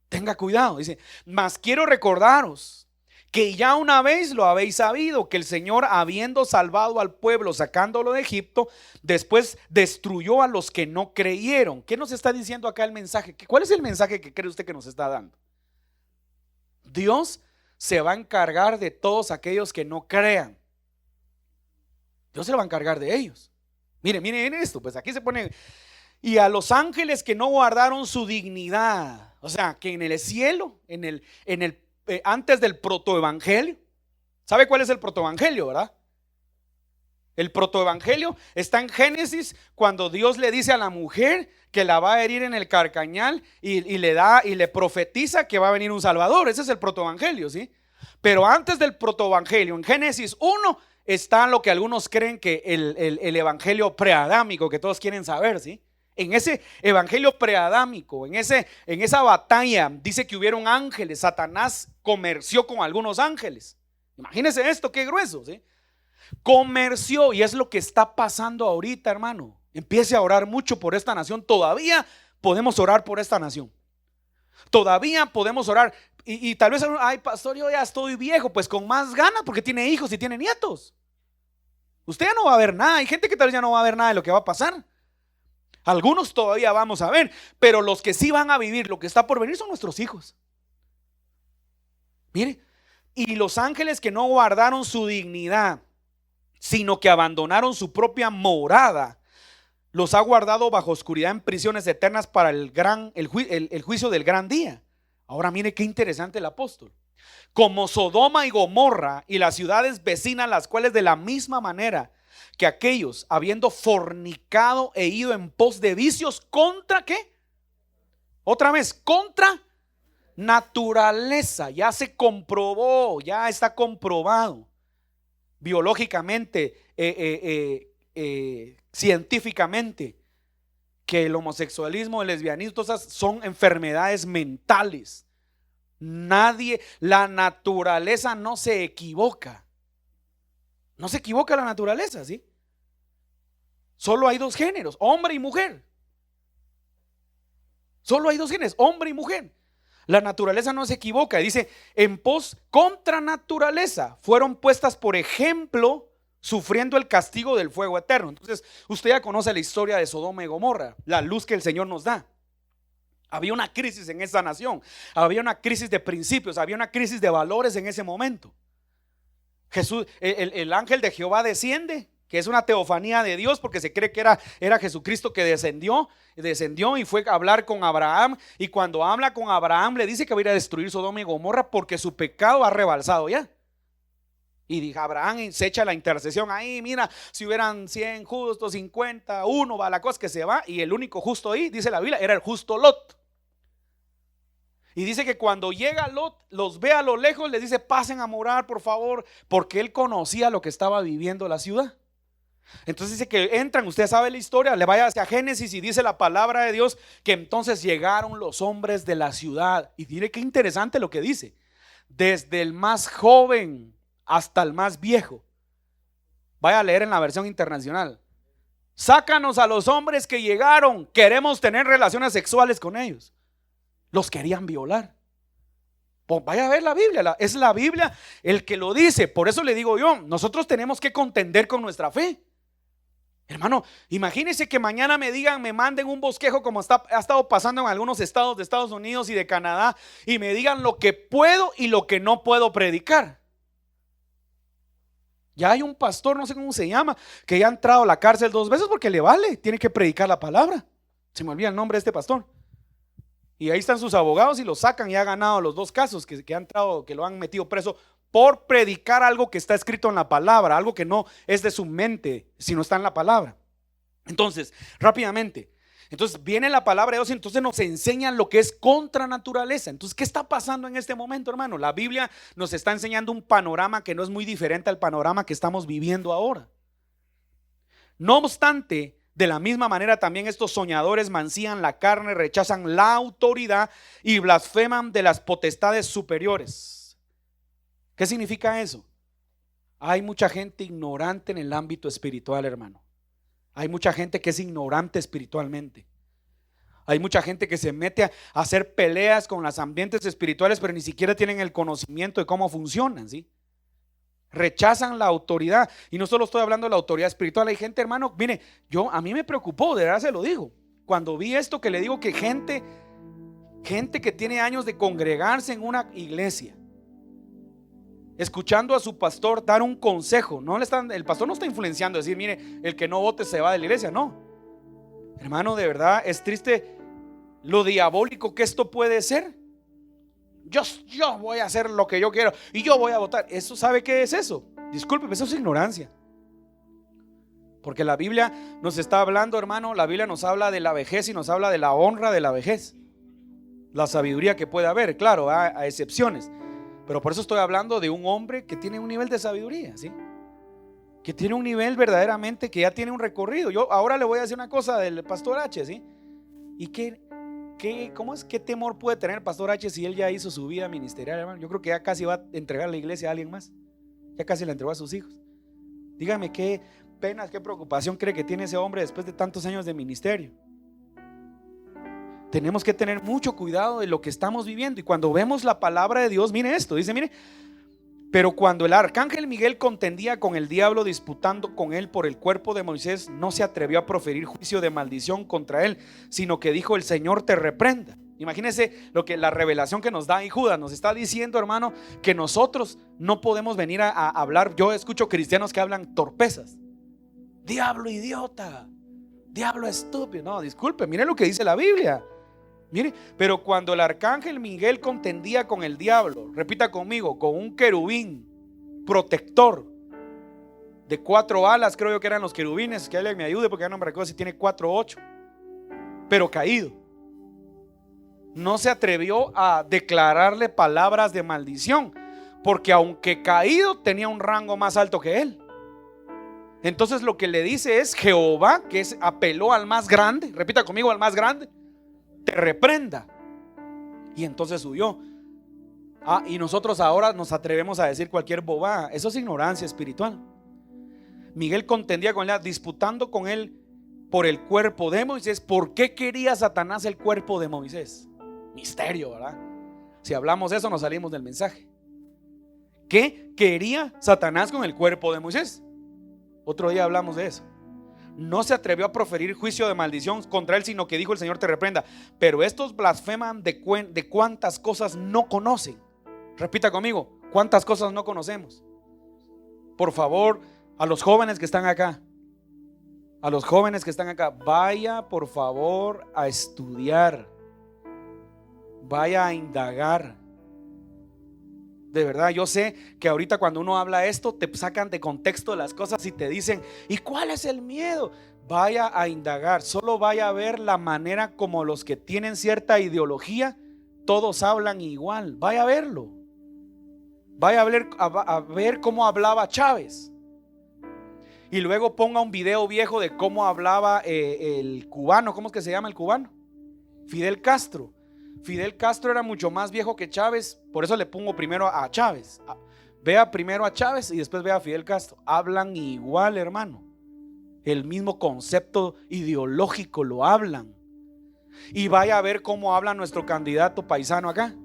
Tenga cuidado, dice, mas quiero recordaros que ya una vez lo habéis sabido, que el Señor, habiendo salvado al pueblo, sacándolo de Egipto, después destruyó a los que no creyeron. ¿Qué nos está diciendo acá el mensaje? ¿Cuál es el mensaje que cree usted que nos está dando? Dios se va a encargar de todos aquellos que no crean. Dios se va a encargar de ellos. Miren esto, pues aquí se pone: y a los ángeles que no guardaron su dignidad. O sea, que en el cielo, antes del protoevangelio. ¿Sabe cuál es el protoevangelio, verdad? El protoevangelio está en Génesis, cuando Dios le dice a la mujer que la va a herir en el carcañal y le profetiza que va a venir un Salvador. Ese es el protoevangelio, ¿sí? Pero antes del protoevangelio, en Génesis 1, está lo que algunos creen que el evangelio preadámico, que todos quieren saber, ¿sí? En ese evangelio preadámico, en esa batalla, dice que hubieron ángeles. Satanás comerció con algunos ángeles. Imagínense esto, qué grueso, ¿sí? Comerció, y es lo que está pasando ahorita, hermano. Empiece a orar mucho por esta nación. Todavía podemos orar por esta nación. Todavía podemos orar. Y tal vez, ay, pastor, yo ya estoy viejo. Pues con más ganas, porque tiene hijos y tiene nietos. Usted ya no va a ver nada. Hay gente que tal vez ya no va a ver nada de lo que va a pasar. Algunos todavía vamos a ver, pero los que sí van a vivir lo que está por venir son nuestros hijos. Mire, y los ángeles que no guardaron su dignidad, sino que abandonaron su propia morada, los ha guardado bajo oscuridad en prisiones eternas para el juicio del gran día. Ahora mire qué interesante el apóstol. Como Sodoma y Gomorra y las ciudades vecinas, las cuales de la misma manera que aquellos, habiendo fornicado e ido en pos de vicios, ¿contra qué? Otra vez, contra naturaleza. Ya se comprobó, ya está comprobado biológicamente, científicamente, que el homosexualismo, el lesbianismo, todas esas son enfermedades mentales. La naturaleza no se equivoca. No se equivoca la naturaleza, ¿sí? Solo hay dos géneros, hombre y mujer. Solo hay dos géneros, hombre y mujer. La naturaleza no se equivoca. Dice: en pos contra naturaleza fueron puestas por ejemplo, sufriendo el castigo del fuego eterno. Entonces, usted ya conoce la historia de Sodoma y Gomorra, la luz que el Señor nos da. Había una crisis en esa nación, había una crisis de principios, había una crisis de valores en ese momento. Jesús, el ángel de Jehová desciende, que es una teofanía de Dios, porque se cree que era Jesucristo que descendió y fue a hablar con Abraham. Y cuando habla con Abraham, le dice que va a ir a destruir Sodoma y Gomorra porque su pecado ha rebalsado ya. Y dijo Abraham, se echa la intercesión ahí: mira, si hubieran 100 justos, 50, uno va, la cosa que se va. Y el único justo ahí, dice la Biblia, era el justo Lot. Y dice que cuando llega Lot, los ve a lo lejos, les dice: pasen a morar, por favor, porque él conocía lo que estaba viviendo la ciudad. Entonces dice que entran, usted sabe la historia, le vaya hacia Génesis y dice la palabra de Dios que entonces llegaron los hombres de la ciudad. Y mire qué interesante lo que dice: desde el más joven hasta el más viejo. Vaya a leer en la versión internacional: sácanos a los hombres que llegaron, queremos tener relaciones sexuales con ellos. Los querían violar. Pues vaya a ver la Biblia, es la Biblia el que lo dice. Por eso le digo yo, nosotros tenemos que contender con nuestra fe. Hermano, imagínense que mañana me manden un bosquejo como ha estado pasando en algunos estados de Estados Unidos y de Canadá, y me digan lo que puedo y lo que no puedo predicar. Ya hay un pastor, no sé cómo se llama, que ya ha entrado a la cárcel 2 veces porque le vale, tiene que predicar la palabra. Se me olvida el nombre de este pastor. Y ahí están sus abogados y lo sacan, y ha ganado los 2 casos que ha entrado, que lo han metido preso por predicar algo que está escrito en la palabra, algo que no es de su mente, sino está en la palabra. Entonces, rápidamente, entonces viene la palabra de Dios y entonces nos enseñan lo que es contra naturaleza. Entonces, ¿qué está pasando en este momento, hermano? La Biblia nos está enseñando un panorama que no es muy diferente al panorama que estamos viviendo ahora. No obstante, de la misma manera también estos soñadores mancillan la carne, rechazan la autoridad y blasfeman de las potestades superiores. ¿Qué significa eso? Hay mucha gente ignorante en el ámbito espiritual, hermano. Hay mucha gente que es ignorante espiritualmente. Hay mucha gente que se mete a hacer peleas con los ambientes espirituales, pero ni siquiera tienen el conocimiento de cómo funcionan, ¿sí? Rechazan la autoridad. Y no solo estoy hablando de la autoridad espiritual. Hay gente, hermano, mire, a mí me preocupó, de verdad se lo digo, cuando vi esto, que le digo que gente que tiene años de congregarse en una iglesia, escuchando a su pastor dar un consejo, el pastor no está influenciando, decir, mire, el que no vote se va de la iglesia, no. Hermano, de verdad es triste lo diabólico que esto puede ser. Yo voy a hacer lo que yo quiero y yo voy a votar. ¿Eso sabe qué es eso? Disculpe, eso es ignorancia. Porque la Biblia nos está hablando, hermano, la Biblia nos habla de la vejez y nos habla de la honra de la vejez, la sabiduría que puede haber, claro, a excepciones. Pero por eso estoy hablando de un hombre que tiene un nivel de sabiduría, ¿sí? Que tiene un nivel verdaderamente, que ya tiene un recorrido. Yo ahora le voy a decir una cosa del pastor H, ¿sí? ¿Y qué temor puede tener el pastor H si él ya hizo su vida ministerial, hermano? Yo creo que ya casi va a entregar la iglesia a alguien más. Ya casi la entregó a sus hijos. Dígame qué penas, qué preocupación cree que tiene ese hombre después de tantos años de ministerio. Tenemos que tener mucho cuidado de lo que estamos viviendo. Y cuando vemos la palabra de Dios, mire esto, dice, mire, pero cuando el arcángel Miguel contendía con el diablo, disputando con él por el cuerpo de Moisés, no se atrevió a proferir juicio de maldición contra él, sino que dijo: el Señor te reprenda. Imagínense lo que la revelación que nos da ahí Judas. Nos está diciendo, hermano, que nosotros no podemos venir a hablar. Yo escucho cristianos que hablan torpezas. Diablo idiota, diablo estúpido. No, disculpe, mire lo que dice la Biblia. Mire, pero cuando el arcángel Miguel contendía con el diablo, repita conmigo, con un querubín protector de 4 alas, creo yo que eran los querubines, que alguien me ayude porque ya no me recuerdo si tiene 4 o 8, pero caído, no se atrevió a declararle palabras de maldición, porque aunque caído tenía un rango más alto que él. Entonces lo que le dice es: Jehová, que apeló al más grande, repita conmigo, al más grande, te reprenda. Y entonces huyó. Y nosotros ahora nos atrevemos a decir cualquier bobada. Eso es ignorancia espiritual. Miguel contendía con él, disputando con él por el cuerpo de Moisés. ¿Por qué quería Satanás el cuerpo de Moisés? Misterio, ¿verdad? Si hablamos de eso nos salimos del mensaje. ¿Qué quería Satanás con el cuerpo de Moisés? Otro día hablamos de eso. No se atrevió a proferir juicio de maldición contra él, sino que dijo: el Señor te reprenda. Pero estos blasfeman de cuántas cosas no conocen. Repita conmigo: ¿cuántas cosas no conocemos? Por favor, a los jóvenes que están acá, vaya por favor a estudiar, vaya a indagar. De verdad, yo sé que ahorita cuando uno habla esto, te sacan de contexto las cosas y te dicen: ¿y cuál es el miedo? Vaya a indagar, solo vaya a ver la manera como los que tienen cierta ideología, todos hablan igual. Vaya a verlo. Vaya a ver cómo hablaba Chávez. Y luego ponga un video viejo de cómo hablaba el cubano. ¿Cómo es que se llama el cubano? Fidel Castro. Fidel Castro era mucho más viejo que Chávez. Por eso le pongo primero a Chávez. Vea primero a Chávez y después vea a Fidel Castro. Hablan igual, hermano. El mismo concepto ideológico lo hablan. Y vaya a ver cómo habla nuestro candidato paisano acá.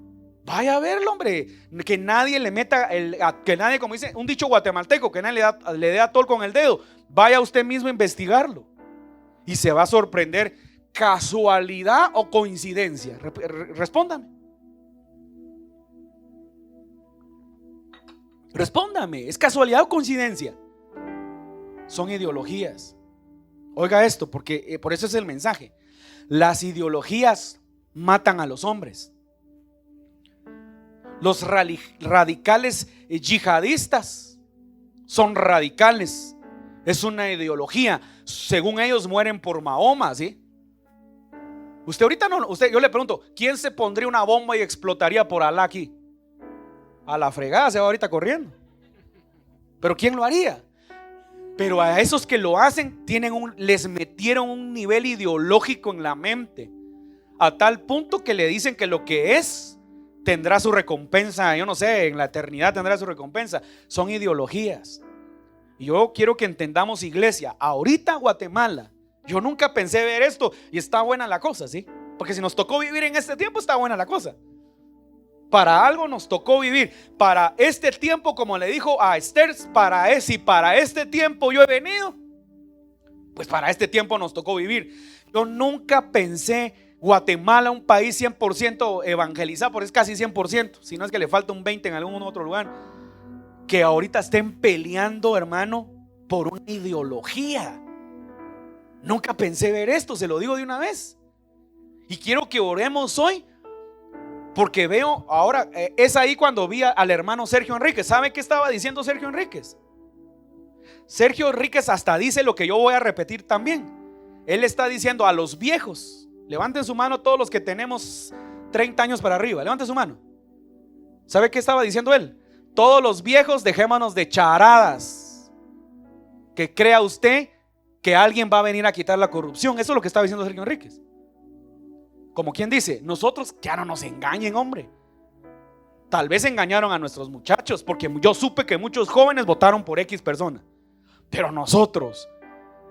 Vaya a verlo, hombre. Que nadie le meta que nadie, como dice un dicho guatemalteco, que nadie le dé a tol con el dedo. Vaya usted mismo a investigarlo y se va a sorprender. ¿Casualidad o coincidencia? Respóndame. Respóndame. ¿Es casualidad o coincidencia? Son ideologías. Oiga esto, porque por eso es el mensaje. Las ideologías matan a los hombres. Los radicales yihadistas son radicales. Es una ideología. Según ellos mueren por Mahoma, ¿sí? Usted ahorita no, yo le pregunto: ¿quién se pondría una bomba y explotaría por Alá aquí? A la fregada se va ahorita corriendo. Pero ¿quién lo haría? Pero a esos que lo hacen les metieron un nivel ideológico en la mente, a tal punto que le dicen que lo que es tendrá su recompensa. Yo no sé, en la eternidad tendrá su recompensa. Son ideologías. Y yo quiero que entendamos, iglesia, ahorita Guatemala, yo nunca pensé ver esto y está buena la cosa, ¿sí? Porque si nos tocó vivir en este tiempo, está buena la cosa. Para algo nos tocó vivir. Para este tiempo, como le dijo a Esther, para este tiempo yo he venido, pues para este tiempo nos tocó vivir. Yo nunca pensé Guatemala un país 100% evangelizado, porque es casi 100%, si no es que le falta un 20 en algún otro lugar, que ahorita estén peleando, hermano, por una ideología. Nunca pensé ver esto, se lo digo de una vez. Y quiero que oremos hoy, porque veo ahora, es ahí cuando vi al hermano Sergio Enríquez. ¿Sabe qué estaba diciendo Sergio Enríquez? Sergio Enríquez hasta dice lo que yo voy a repetir también. Él está diciendo a los viejos, levanten su mano todos los que tenemos 30 años para arriba, levanten su mano. ¿Sabe qué estaba diciendo él? Todos los viejos, dejémonos de charadas, que crea usted que alguien va a venir a quitar la corrupción. Eso es lo que estaba diciendo Sergio Enríquez. Como quien dice, nosotros ya no nos engañen, hombre. Tal vez engañaron a nuestros muchachos, porque yo supe que muchos jóvenes votaron por X persona. Pero nosotros,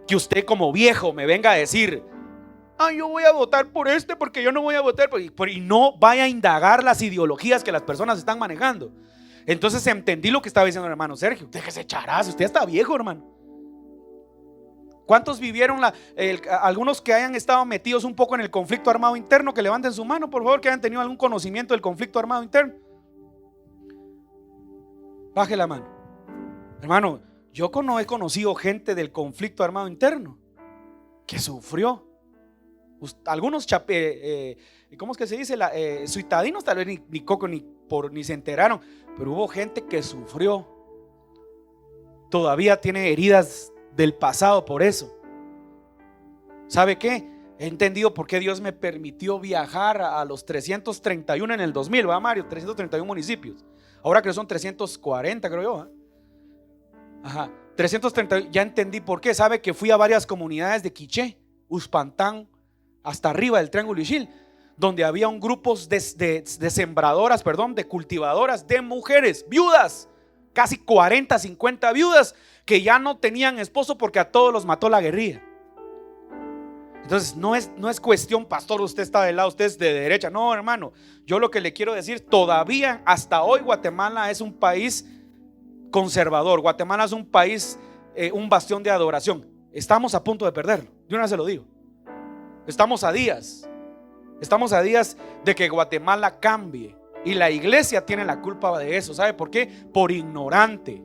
que usted como viejo me venga a decir, yo voy a votar por este porque yo no voy a votar y no vaya a indagar las ideologías que las personas están manejando. Entonces entendí lo que estaba diciendo el hermano Sergio. Déjese charazo, usted está viejo, hermano. ¿Cuántos vivieron algunos que hayan estado metidos un poco en el conflicto armado interno? Que levanten su mano, por favor, que hayan tenido algún conocimiento del conflicto armado interno. Baje la mano. Hermano, yo no he conocido gente del conflicto armado interno que sufrió. Algunos ¿cómo es que se dice? Ciudadanos tal vez ni coco ni se enteraron, pero hubo gente que sufrió. Todavía tiene heridas del pasado por eso. ¿Sabe qué? He entendido por qué Dios me permitió viajar a los 331 en el 2000, ¿va, Mario? 331 municipios. Ahora que son 340, creo yo, ¿eh? Ajá, 331, ya entendí por qué. ¿Sabe que fui a varias comunidades de Quiché, Uspantán, hasta arriba del Triángulo Ixil, donde había un grupo de sembradoras, de cultivadoras, de mujeres, viudas, casi 40, 50 viudas que ya no tenían esposo porque a todos los mató la guerrilla? Entonces no es cuestión, pastor, usted está de lado, usted es de derecha. No, hermano, yo lo que le quiero decir, todavía hasta hoy Guatemala es un país conservador. Guatemala es un país, un bastión de adoración. Estamos a punto de perderlo, yo no se lo digo. Estamos a días de que Guatemala cambie, y la iglesia tiene la culpa de eso. ¿Sabe por qué? Por ignorante,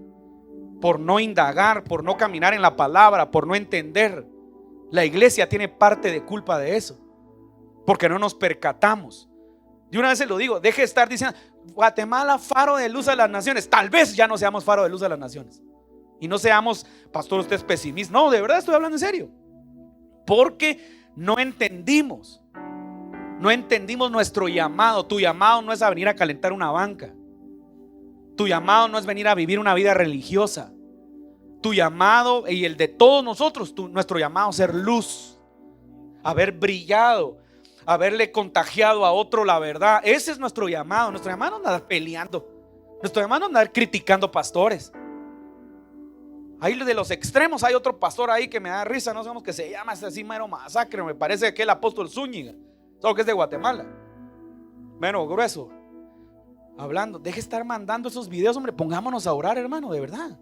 por no indagar, por no caminar en la palabra, por no entender. La iglesia tiene parte de culpa de eso, porque no nos percatamos. De una vez se lo digo, deje de estar diciendo Guatemala, faro de luz a las naciones. Tal vez ya no seamos faro de luz a las naciones, y no seamos, pastor, usted es pesimista. No, de verdad estoy hablando en serio, porque no entendimos nuestro llamado. Tu llamado no es a venir a calentar una banca. Tu llamado no es venir a vivir una vida religiosa. Tu llamado y el de todos nosotros, nuestro llamado es ser luz, haber brillado, haberle contagiado a otro la verdad. Ese es nuestro llamado. Nuestro llamado no es andar peleando, nuestro llamado no es andar criticando pastores. Ahí de los extremos hay otro pastor ahí que me da risa, no sabemos que se llama así, mero masacre. Me parece que el apóstol Zúñiga, solo que es de Guatemala, mero grueso, hablando. Deje de estar mandando esos videos, hombre. Pongámonos a orar, hermano, de verdad.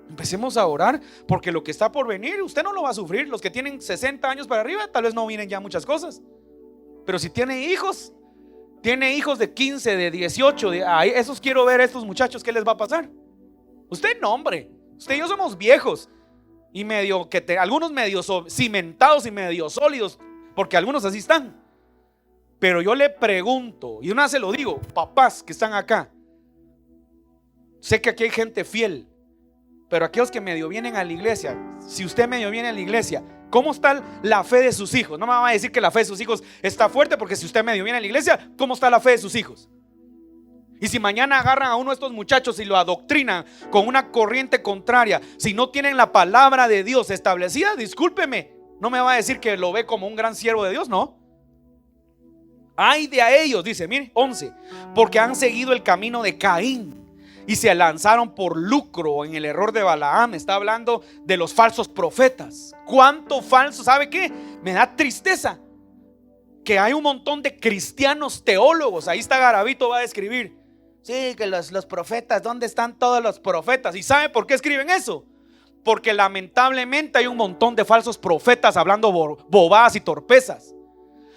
Empecemos a orar, porque lo que está por venir usted no lo va a sufrir. Los que tienen 60 años para arriba tal vez no vienen ya muchas cosas, pero si tiene hijos de 15, de 18, esos quiero ver a estos muchachos, ¿qué les va a pasar? Usted no, hombre. Usted y yo somos viejos y medio algunos medio cimentados y medio sólidos, porque algunos así están. Pero yo le pregunto, y una vez se lo digo, papás que están acá, sé que aquí hay gente fiel, pero aquellos que medio vienen a la iglesia, si usted medio viene a la iglesia, ¿cómo está la fe de sus hijos? No me va a decir que la fe de sus hijos está fuerte, porque si usted medio viene a la iglesia, ¿cómo está la fe de sus hijos? Y si mañana agarran a uno de estos muchachos y lo adoctrinan con una corriente contraria, si no tienen la palabra de Dios establecida, discúlpeme, no me va a decir que lo ve como un gran siervo de Dios, no. Ay de a ellos, dice, mire, 11, porque han seguido el camino de Caín y se lanzaron por lucro en el error de Balaam. Está hablando de los falsos profetas. ¿Cuánto falso? ¿Sabe qué? Me da tristeza que hay un montón de cristianos teólogos. Ahí está Garavito, va a escribir: sí, que los profetas, ¿dónde están todos los profetas? ¿Y sabe por qué escriben eso? Porque lamentablemente hay un montón de falsos profetas hablando bobadas y torpezas.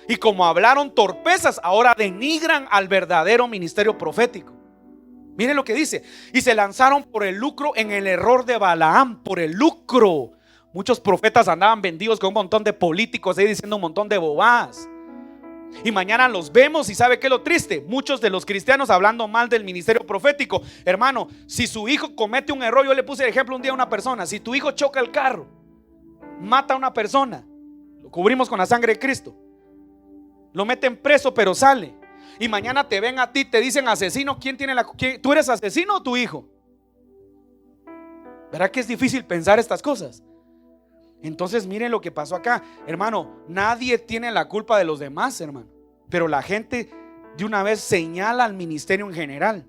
Y como hablaron torpezas, ahora denigran al verdadero ministerio profético. Miren lo que dice: y se lanzaron por el lucro en el error de Balaam. Por el lucro. Muchos profetas andaban vendidos con un montón de políticos ahí diciendo un montón de bobadas. Y mañana los vemos, y ¿sabe qué es lo triste? Muchos de los cristianos hablando mal del ministerio profético. Hermano, si su hijo comete un error, yo le puse el ejemplo un día a una persona: si tu hijo choca el carro, mata a una persona, lo cubrimos con la sangre de Cristo, lo meten preso pero sale, y mañana te ven a ti, te dicen asesino. ¿Quién tiene ¿Tú eres asesino o tu hijo? ¿Verdad que es difícil pensar estas cosas? Entonces miren lo que pasó acá, hermano. Nadie tiene la culpa de los demás, hermano, pero la gente de una vez señala al ministerio en general.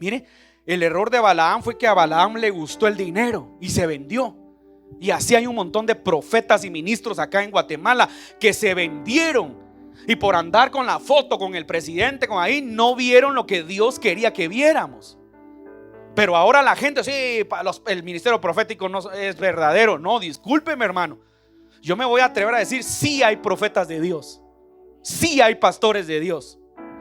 Mire, el error de Balaam fue que a Balaam le gustó el dinero y se vendió. Y así hay un montón de profetas y ministros acá en Guatemala que se vendieron, y por andar con la foto con el presidente, con ahí, no vieron lo que Dios quería que viéramos. Pero ahora la gente: sí, el ministerio profético no es verdadero. No, discúlpeme, hermano. Yo me voy a atrever a decir: sí hay profetas de Dios, sí hay pastores de Dios,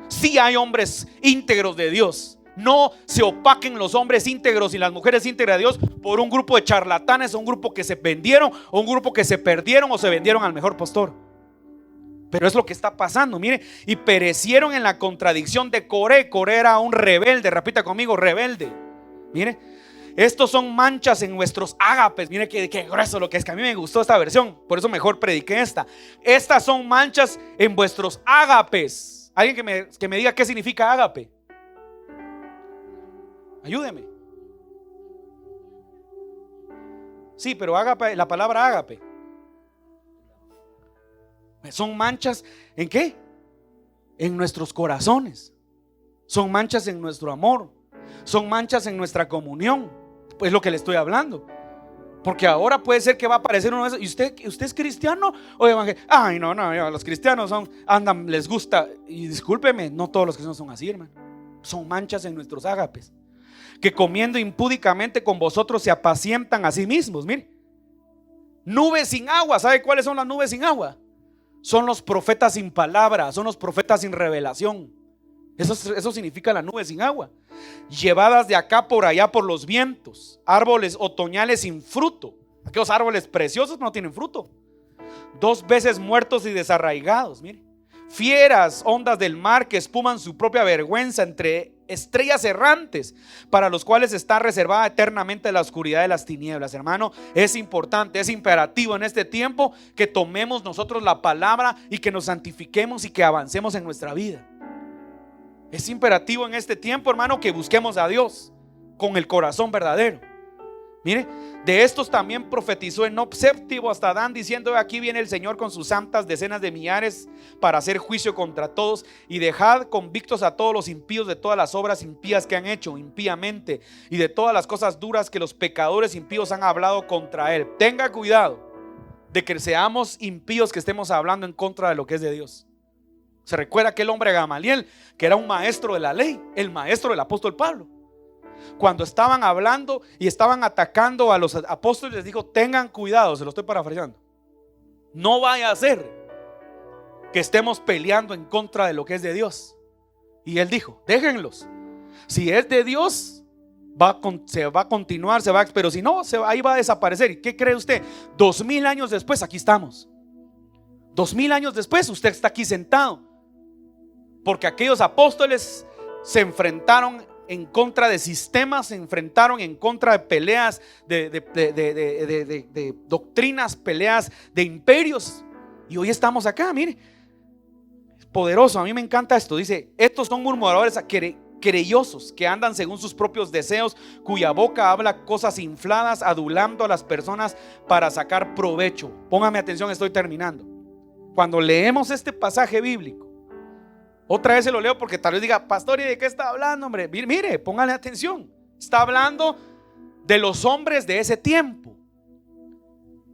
sí hay hombres íntegros de Dios. No se opaquen los hombres íntegros y las mujeres íntegras de Dios por un grupo de charlatanes, o un grupo que se vendieron, o un grupo que se perdieron, o se vendieron al mejor pastor. Pero es lo que está pasando, mire. Y perecieron en la contradicción de Coré. Coré era un rebelde, repita conmigo: rebelde. Mire, estos son manchas en nuestros ágapes. Mire qué grueso lo que es, que a mí me gustó esta versión, por eso mejor prediqué esta. Estas son manchas en vuestros ágapes. Alguien que me diga qué significa ágape. Ayúdeme. Sí, pero ágape, la palabra ágape, son manchas ¿en qué? En nuestros corazones. Son manchas en nuestro amor. Son manchas en nuestra comunión. Pues lo que le estoy hablando. Porque ahora puede ser que va a aparecer uno de esos: ¿y usted es cristiano o evangélico? Ay, no, los cristianos andan, les gusta. Y discúlpeme, no todos los cristianos son así, hermano. Son manchas en nuestros ágapes, que comiendo impúdicamente con vosotros se apacientan a sí mismos. Mire, nubes sin agua. ¿Sabe cuáles son las nubes sin agua? Son los profetas sin palabra, son los profetas sin revelación. Eso significa la nube sin agua. Llevadas de acá por allá por los vientos, árboles otoñales sin fruto. Aquellos árboles preciosos no tienen fruto. 2 veces muertos y desarraigados. Mire, fieras ondas del mar que espuman su propia vergüenza entre estrellas errantes, para los cuales está reservada eternamente la oscuridad de las tinieblas. Hermano, es importante, es imperativo en este tiempo que tomemos nosotros la palabra y que nos santifiquemos y que avancemos en nuestra vida. Es imperativo en este tiempo, hermano, que busquemos a Dios con el corazón verdadero. Mire, de estos también profetizó Enoc séptimo hasta Dan, diciendo: aquí viene el Señor con sus santas decenas de millares para hacer juicio contra todos, y dejad convictos a todos los impíos de todas las obras impías que han hecho impíamente, y de todas las cosas duras que los pecadores impíos han hablado contra él. Tenga cuidado de que seamos impíos, que estemos hablando en contra de lo que es de Dios. Se recuerda aquel hombre Gamaliel, que era un maestro de la ley, el maestro del apóstol Pablo. Cuando estaban hablando y estaban atacando a los apóstoles, les dijo: tengan cuidado, se lo estoy parafraseando, no vaya a ser que estemos peleando en contra de lo que es de Dios. Y él dijo: déjenlos, si es de Dios se va a continuar, pero si no, ahí va a desaparecer. ¿Y qué cree usted? 2000 años después aquí estamos. 2000 años después usted está aquí sentado, porque aquellos apóstoles se enfrentaron en contra de sistemas, se enfrentaron en contra de peleas de doctrinas, peleas de imperios, y hoy estamos acá. Mire, es poderoso. A mí me encanta esto. Dice: estos son murmuradores querellosos, que andan según sus propios deseos, cuya boca habla cosas infladas, adulando a las personas para sacar provecho. Póngame atención, estoy terminando. Cuando leemos este pasaje bíblico, otra vez se lo leo porque tal vez diga: pastor, ¿y de qué está hablando, hombre? Mire, póngale atención. Está hablando de los hombres de ese tiempo,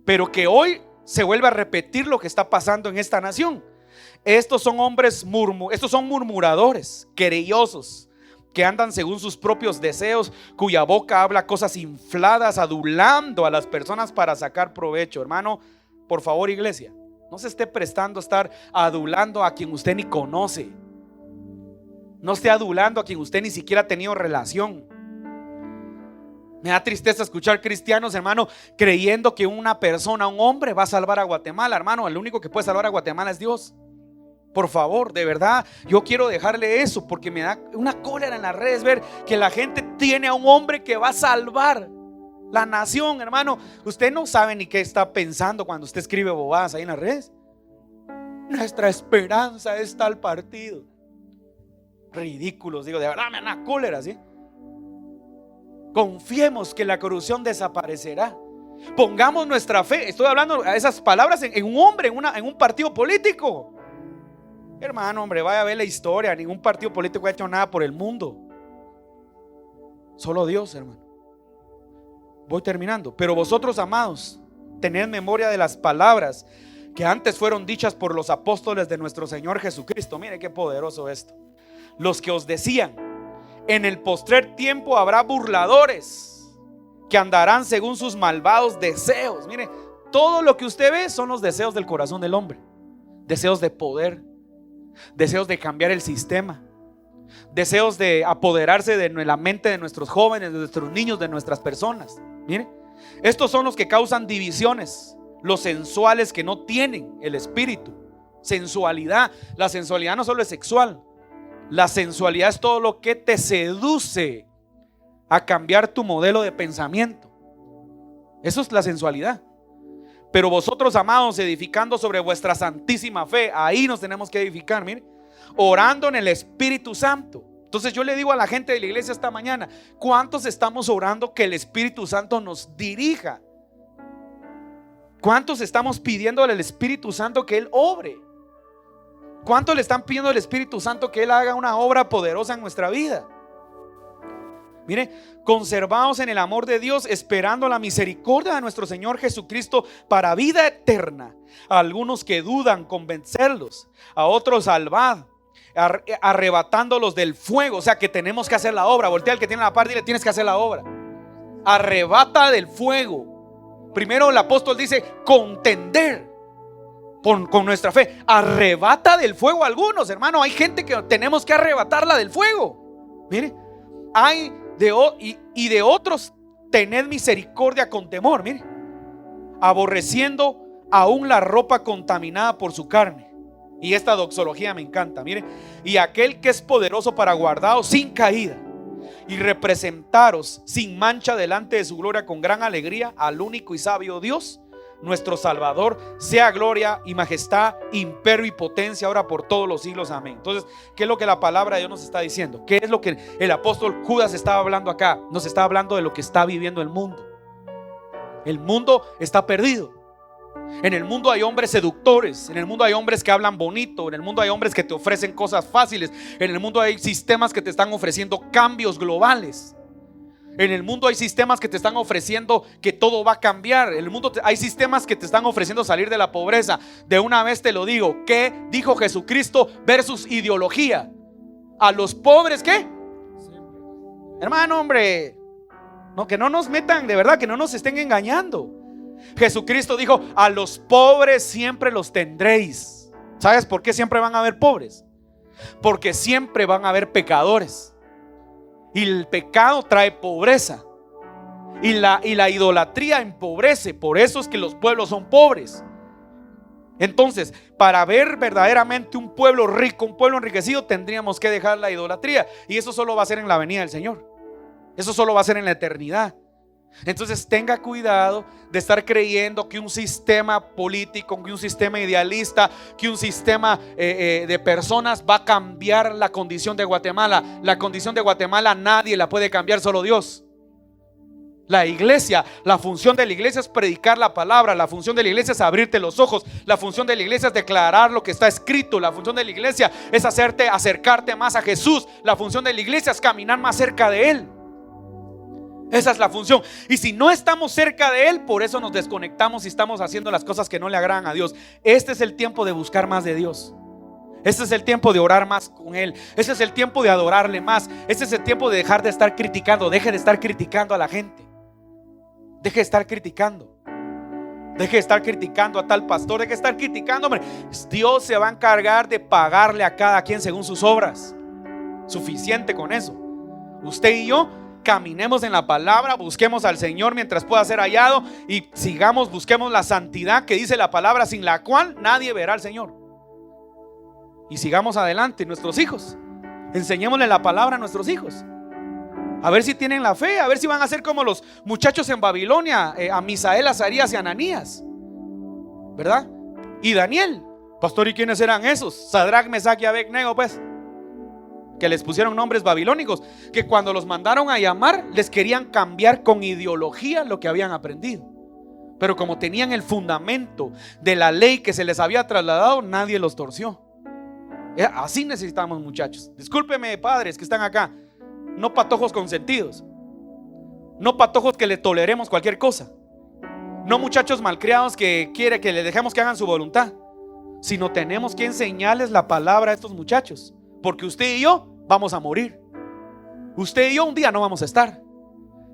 pero que hoy se vuelve a repetir lo que está pasando en esta nación. Estos son hombres estos son murmuradores, querellosos, que andan según sus propios deseos, cuya boca habla cosas infladas, adulando a las personas para sacar provecho. Hermano, por favor, iglesia, no se esté prestando a estar adulando a quien usted ni conoce. No esté adulando a quien usted ni siquiera ha tenido relación. Me da tristeza escuchar cristianos, hermano, creyendo que una persona, un hombre, va a salvar a Guatemala. Hermano, el único que puede salvar a Guatemala es Dios. Por favor, de verdad, yo quiero dejarle eso, porque me da una cólera en las redes ver que la gente tiene a un hombre que va a salvar la nación. Hermano, usted no sabe ni qué está pensando cuando usted escribe bobadas ahí en las redes. Nuestra esperanza es tal partido. Ridículos, digo, de verdad me da una cólera, ¿sí? Confiemos que la corrupción desaparecerá. Pongamos nuestra fe. Estoy hablando a esas palabras en un hombre, en un partido político. Hermano, hombre, vaya a ver la historia. Ningún partido político ha hecho nada por el mundo. Solo Dios, hermano. Voy terminando. Pero vosotros, amados, tened memoria de las palabras que antes fueron dichas por los apóstoles de nuestro Señor Jesucristo. Mire qué poderoso esto. Los que os decían: en el postrer tiempo habrá burladores que andarán según sus malvados deseos. Mire, todo lo que usted ve son los deseos del corazón del hombre. Deseos de poder, deseos de cambiar el sistema, deseos de apoderarse de la mente de nuestros jóvenes, de nuestros niños, de nuestras personas. Mire, estos son los que causan divisiones, los sensuales que no tienen el espíritu. Sensualidad, la sensualidad no solo es sexual. La sensualidad es todo lo que te seduce a cambiar tu modelo de pensamiento. Eso es la sensualidad. Pero vosotros, amados, edificando sobre vuestra santísima fe, ahí nos tenemos que edificar, mire, orando en el Espíritu Santo. Entonces yo le digo a la gente de la iglesia esta mañana: ¿cuántos estamos orando que el Espíritu Santo nos dirija? ¿Cuántos estamos pidiéndole al Espíritu Santo que Él obre? ¿Cuántos le están pidiendo al Espíritu Santo que Él haga una obra poderosa en nuestra vida? Mire, conservaos en el amor de Dios, esperando la misericordia de nuestro Señor Jesucristo para vida eterna. A algunos que dudan, convencerlos; a otros salvad, arrebatándolos del fuego. O sea que tenemos que hacer la obra. Voltea al que tiene la par, dile: tienes que hacer la obra. Arrebata del fuego. Primero el apóstol dice: contender con nuestra fe. Arrebata del fuego a algunos, hermano. Hay gente que tenemos que arrebatarla del fuego. Mire, hay de otros tened misericordia con temor. Mire, aborreciendo aún la ropa contaminada por su carne. Y esta doxología me encanta. Mire, y aquel que es poderoso para guardaros sin caída y representaros sin mancha delante de su gloria con gran alegría al único y sabio Dios, nuestro Salvador, sea gloria y majestad, imperio y potencia ahora por todos los siglos. Amén. Entonces, ¿qué es lo que la palabra de Dios nos está diciendo? ¿Qué es lo que el apóstol Judas estaba hablando acá? Nos está hablando de lo que está viviendo el mundo. El mundo está perdido. En el mundo hay hombres seductores. En el mundo hay hombres que hablan bonito. En el mundo hay hombres que te ofrecen cosas fáciles. En el mundo hay sistemas que te están ofreciendo cambios globales. En el mundo hay sistemas que te están ofreciendo que todo va a cambiar. En el mundo hay sistemas que te están ofreciendo salir de la pobreza. De una vez te lo digo: ¿qué dijo Jesucristo versus ideología? ¿A los pobres qué? Hermano, hombre, no, que no nos metan, de verdad, que no nos estén engañando. Jesucristo dijo: a los pobres siempre los tendréis. ¿Sabes por qué siempre van a haber pobres? Porque siempre van a haber pecadores. Y el pecado trae pobreza. Y la idolatría empobrece. Por eso es que los pueblos son pobres. Entonces, para ver verdaderamente un pueblo rico, un pueblo enriquecido, tendríamos que dejar la idolatría. Y eso solo va a ser en la venida del Señor. Eso solo va a ser en la eternidad. Entonces tenga cuidado de estar creyendo que un sistema político, que un sistema idealista, que un sistema de personas va a cambiar la condición de Guatemala. La condición de Guatemala nadie la puede cambiar, solo Dios. La iglesia, la función de la iglesia es predicar la palabra. La función de la iglesia es abrirte los ojos. La función de la iglesia es declarar lo que está escrito. La función de la iglesia es acercarte más a Jesús. La función de la iglesia es caminar más cerca de Él. Esa es la función. Y si no estamos cerca de Él, por eso nos desconectamos y estamos haciendo las cosas que no le agradan a Dios. Este es el tiempo de buscar más de Dios. Este es el tiempo de orar más con Él. Este es el tiempo de adorarle más. Este es el tiempo de dejar de estar criticando. Deje de estar criticando a la gente. Deje de estar criticando. Deje de estar criticando a tal pastor. Deje de estar criticando, hombre. Dios se va a encargar de pagarle a cada quien según sus obras. Suficiente con eso. Usted y yo caminemos en la palabra, busquemos al Señor mientras pueda ser hallado y sigamos, busquemos la santidad que dice la palabra, sin la cual nadie verá al Señor. Y sigamos adelante. Nuestros hijos, enseñémosle la palabra a nuestros hijos, a ver si tienen la fe, a ver si van a ser como los muchachos en Babilonia, a Misael, Azarías y Ananías, ¿verdad? Y Daniel. Pastor, ¿y quiénes eran esos? Sadrach, Mesach y Abednego, pues, que les pusieron nombres babilónicos, que cuando los mandaron a llamar les querían cambiar con ideología lo que habían aprendido, pero como tenían el fundamento de la ley que se les había trasladado, nadie los torció. Así necesitamos, muchachos. Discúlpeme, padres que están acá, no patojos consentidos, no patojos que le toleremos cualquier cosa, no muchachos malcriados que quiere que le dejemos que hagan su voluntad, sino tenemos que enseñarles la palabra a estos muchachos, porque usted y yo vamos a morir. Usted y yo un día no vamos a estar.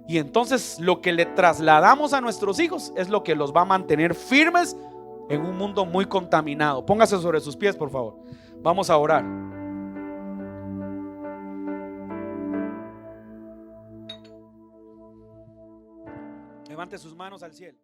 Y entonces lo que le trasladamos a nuestros hijos es lo que los va a mantener firmes en un mundo muy contaminado. Póngase sobre sus pies, por favor. Vamos a orar. Levante sus manos al cielo.